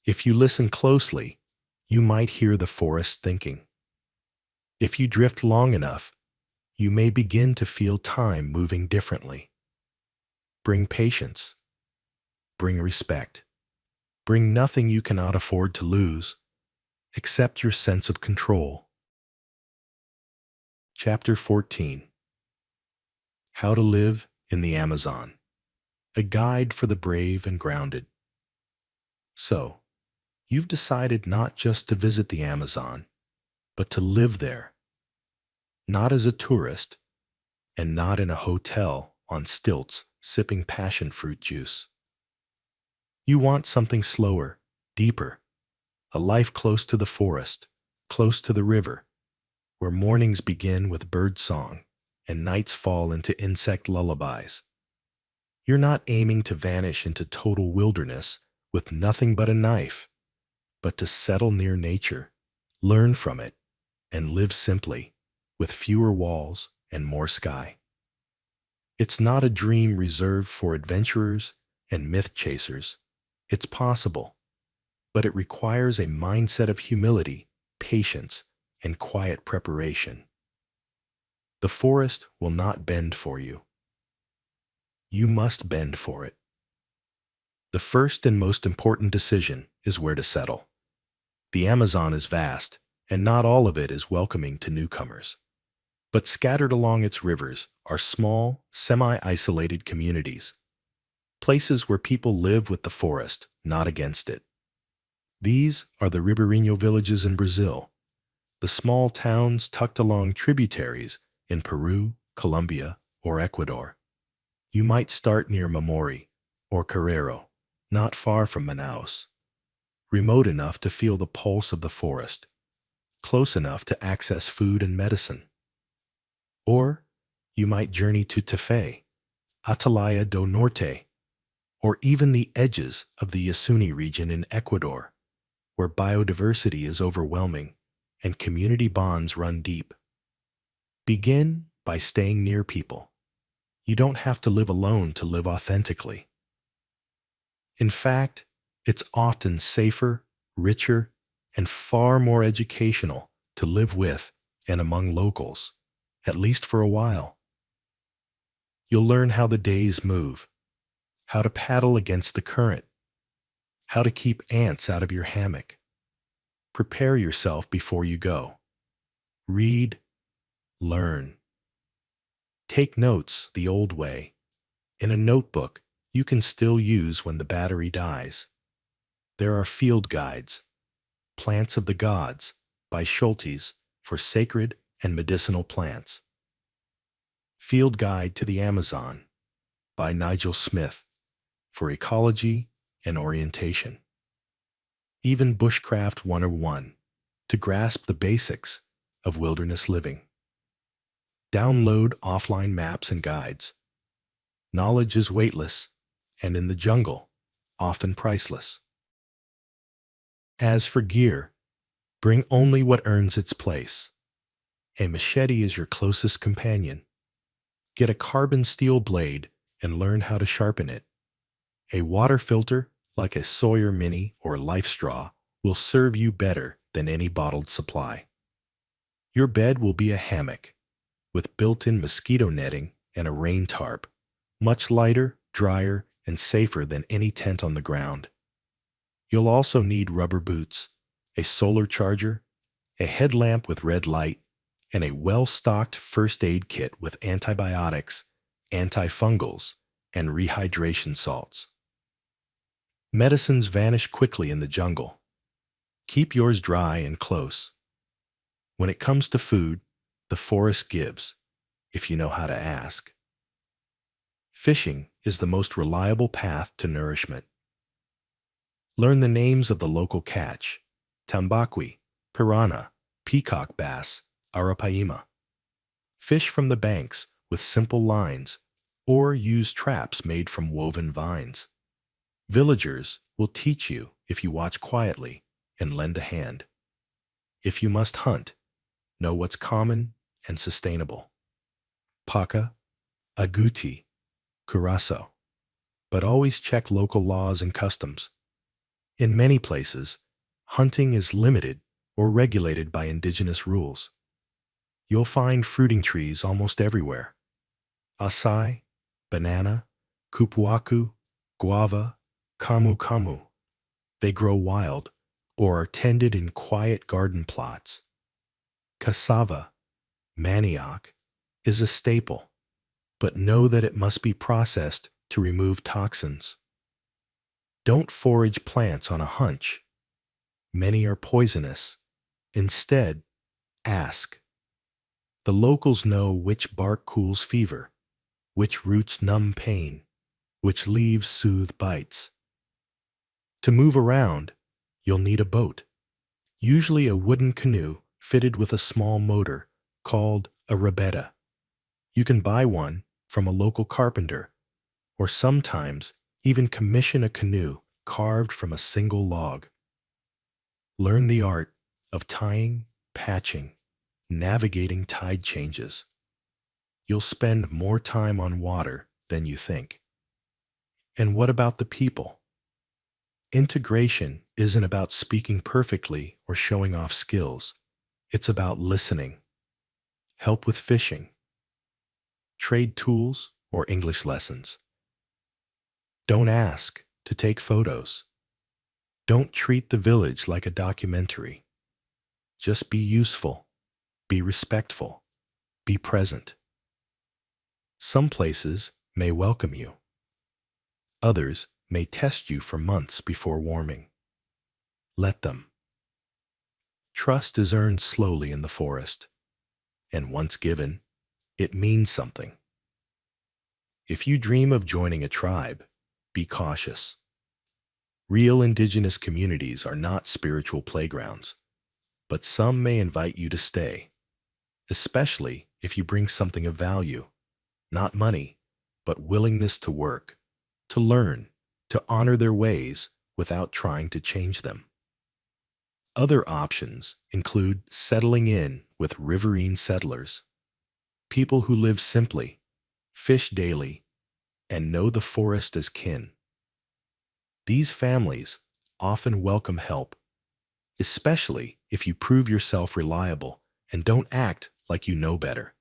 If you listen closely, you might hear the forest thinking. If you drift long enough, you may begin to feel time moving differently. Bring patience. Bring respect. Bring nothing you cannot afford to lose, except your sense of control. Chapter 14. How to Live in the Amazon. A Guide for the Brave and Grounded. So, you've decided not just to visit the Amazon, but to live there. Not as a tourist, and not in a hotel on stilts sipping passion fruit juice. You want something slower, deeper, a life close to the forest, close to the river, where mornings begin with bird song and nights fall into insect lullabies. You're not aiming to vanish into total wilderness with nothing but a knife, but to settle near nature, learn from it, and live simply, with fewer walls and more sky. It's not a dream reserved for adventurers and myth chasers. It's possible, but it requires a mindset of humility, patience, and quiet preparation. The forest will not bend for you. You must bend for it. The first and most important decision is where to settle. The Amazon is vast, and not all of it is welcoming to newcomers. But scattered along its rivers are small, semi-isolated communities, places where people live with the forest, not against it. These are the ribeirinho villages in Brazil, the small towns tucked along tributaries in Peru, Colombia, or Ecuador. You might start near Mamori or Carrero, not far from Manaus, remote enough to feel the pulse of the forest, close enough to access food and medicine. Or you might journey to Tefé, Atalaya do Norte, or even the edges of the Yasuni region in Ecuador, where biodiversity is overwhelming and community bonds run deep. Begin by staying near people. You don't have to live alone to live authentically. In fact, it's often safer, richer, and far more educational to live with and among locals, at least for a while. You'll learn how the days move, how to paddle against the current, how to keep ants out of your hammock. Prepare yourself before you go. Read, learn. Take notes the old way, in a notebook you can still use when the battery dies. There are field guides, Plants of the Gods by Schultes for sacred and medicinal plants. Field Guide to the Amazon by Nigel Smith for ecology and orientation. Even Bushcraft 101 to grasp the basics of wilderness living. Download offline maps and guides. Knowledge is weightless, and in the jungle, often priceless. As for gear, bring only what earns its place. A machete is your closest companion. Get a carbon steel blade and learn how to sharpen it. A water filter, like a Sawyer Mini or Life Straw, will serve you better than any bottled supply. Your bed will be a hammock, with built-in mosquito netting and a rain tarp, much lighter, drier, and safer than any tent on the ground. You'll also need rubber boots, a solar charger, a headlamp with red light, and a well-stocked first aid kit with antibiotics antifungals, and rehydration salts. Medicines vanish quickly in the jungle. Keep yours dry and close. When it comes to food, the forest gives, if you know how to ask. Fishing is the most reliable path to nourishment. Learn the names of the local catch: tambaqui, piranha, peacock bass, arapaima. Fish from the banks with simple lines, or use traps made from woven vines. Villagers will teach you if you watch quietly and lend a hand. If you must hunt, know what's common and sustainable. Paca, agouti, curaçao. But always check local laws and customs. In many places, hunting is limited or regulated by indigenous rules. You'll find fruiting trees almost everywhere. Acai, banana, kupuaku, guava, camu camu. They grow wild or are tended in quiet garden plots. Cassava, manioc, is a staple, but know that it must be processed to remove toxins. Don't forage plants on a hunch. Many are poisonous. Instead, ask. The locals know which bark cools fever, which roots numb pain, which leaves soothe bites. To move around, you'll need a boat, usually a wooden canoe fitted with a small motor called a rabetta. You can buy one from a local carpenter, or sometimes even commission a canoe carved from a single log. Learn the art of tying, patching, navigating tide changes. You'll spend more time on water than you think. And what about the people? Integration isn't about speaking perfectly or showing off skills. It's about listening. Help with fishing. Trade tools or English lessons. Don't ask to take photos. Don't treat the village like a documentary. Just be useful, be respectful, be present. Some places may welcome you. Others may test you for months before warming. Let them. Trust is earned slowly in the forest, and once given, it means something. If you dream of joining a tribe, be cautious. Real indigenous communities are not spiritual playgrounds, but some may invite you to stay, especially if you bring something of value, not money, but willingness to work, to learn, to honor their ways without trying to change them. Other options include settling in with riverine settlers, people who live simply, fish daily, and know the forest as kin. These families often welcome help, especially if you prove yourself reliable and don't act like you know better.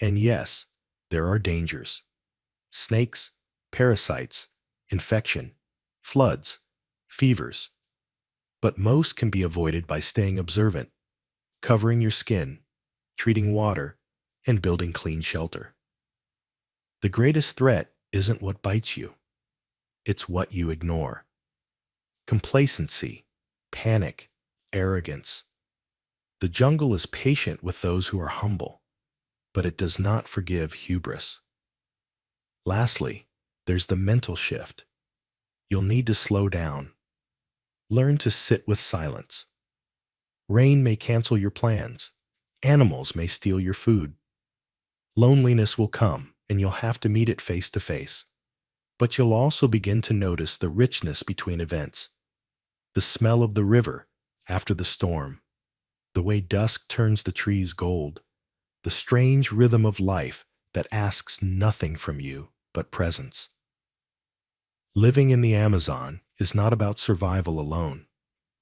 And yes, there are dangers: snakes, parasites, infection, floods, fevers. But most can be avoided by staying observant, covering your skin, treating water, and building clean shelter. The greatest threat isn't what bites you, it's what you ignore. Complacency, panic, arrogance. The jungle is patient with those who are humble, but it does not forgive hubris. Lastly, there's the mental shift. You'll need to slow down. Learn to sit with silence. Rain may cancel your plans. Animals may steal your food. Loneliness will come, and you'll have to meet it face to face. But you'll also begin to notice the richness between events. The smell of the river after the storm. The way dusk turns the trees gold. The strange rhythm of life that asks nothing from you but presence. Living in the Amazon is not about survival alone.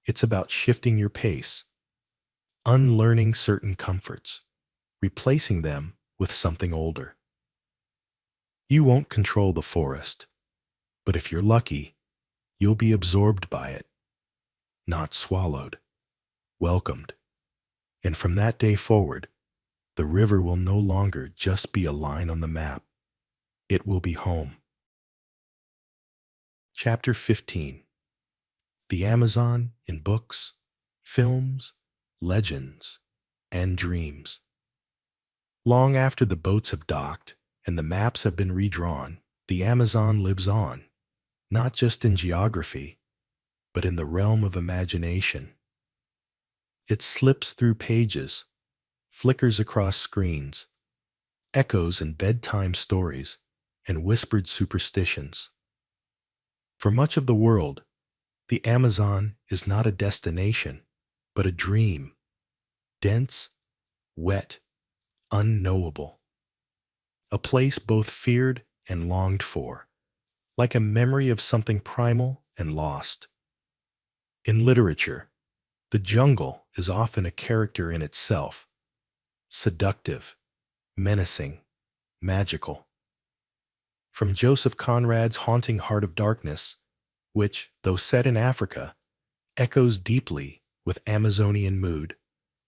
It's about shifting your pace, unlearning certain comforts, replacing them with something older. You won't control the forest, but if you're lucky, you'll be absorbed by it, not swallowed, welcomed. And from that day forward, the river will no longer just be a line on the map. it will be home. Chapter 15. The Amazon in Books, Films, Legends, and Dreams. Long after the boats have docked and the maps have been redrawn, the Amazon lives on, not just in geography, but in the realm of imagination. It slips through pages, flickers across screens, echoes in bedtime stories, and whispered superstitions. For much of the world, the Amazon is not a destination, but a dream, dense, wet, unknowable. A place both feared and longed for, like a memory of something primal and lost. In literature, the jungle is often a character in itself, seductive, menacing, magical. From Joseph Conrad's haunting Heart of Darkness, which, though set in Africa, echoes deeply with Amazonian mood,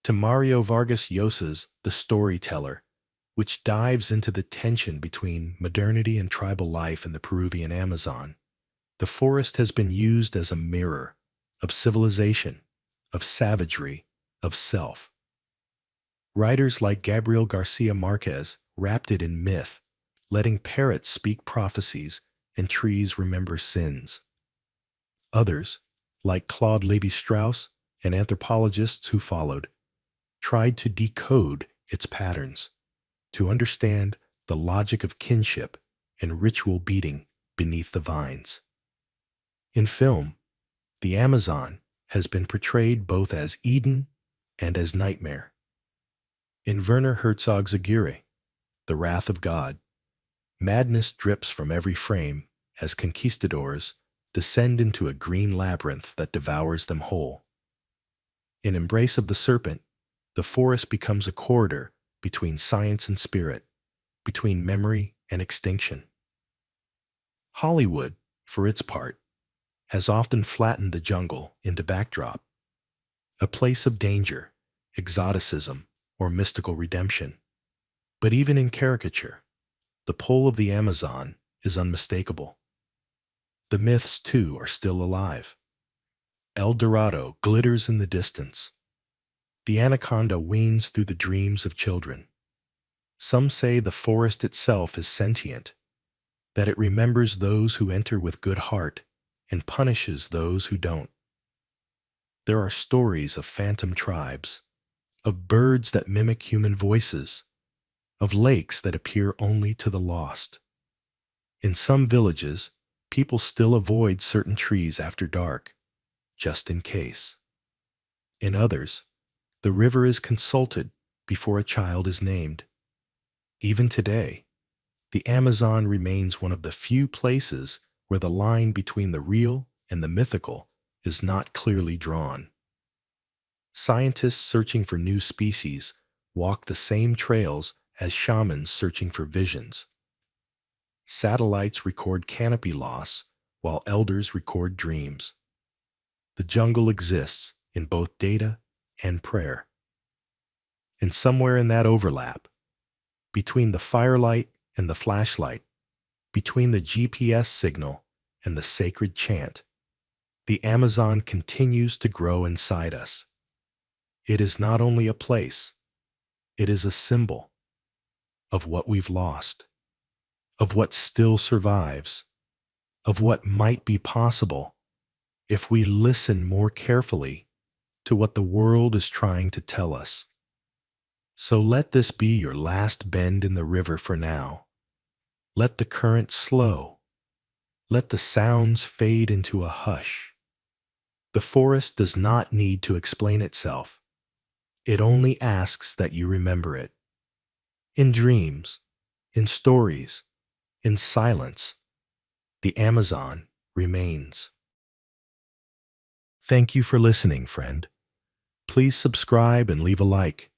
to Mario Vargas Llosa's The Storyteller, which dives into the tension between modernity and tribal life in the Peruvian Amazon. The forest has been used as a mirror of civilization, of savagery, of self. Writers like Gabriel Garcia Marquez wrapped it in myth, letting parrots speak prophecies and trees remember sins. Others, like Claude Lévi-Strauss and anthropologists who followed, tried to decode its patterns, to understand the logic of kinship and ritual beating beneath the vines. In film, the Amazon has been portrayed both as Eden and as nightmare. In Werner Herzog's Aguirre, The Wrath of God, madness drips from every frame as conquistadors descend into a green labyrinth that devours them whole. In Embrace of the Serpent, the forest becomes a corridor between science and spirit, between memory and extinction. Hollywood, for its part, has often flattened the jungle into backdrop, a place of danger, exoticism, or mystical redemption. But even in caricature, the pull of the Amazon is unmistakable. The myths, too, are still alive. El Dorado glitters in the distance. The anaconda weans through the dreams of children. Some say the forest itself is sentient, that it remembers those who enter with good heart and punishes those who don't. There are stories of phantom tribes, of birds that mimic human voices, of lakes that appear only to the lost. In some villages, people still avoid certain trees after dark, just in case. In others, the river is consulted before a child is named. Even today, the Amazon remains one of the few places where the line between the real and the mythical is not clearly drawn. Scientists searching for new species walk the same trails as shamans searching for visions. Satellites record canopy loss, while elders record dreams. The jungle exists in both data and prayer. And somewhere in that overlap, between the firelight and the flashlight, between the GPS signal and the sacred chant, the Amazon continues to grow inside us. It is not only a place, it is a symbol of what we've lost, of what still survives, of what might be possible if we listen more carefully to what the world is trying to tell us. So let this be your last bend in the river for now. Let the current slow. Let the sounds fade into a hush. The forest does not need to explain itself. It only asks that you remember it. In dreams, in stories, in silence, the Amazon remains. Thank you for listening, friend. Please subscribe and leave a like.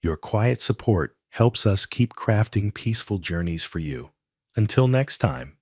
Your quiet support helps us keep crafting peaceful journeys for you. Until next time.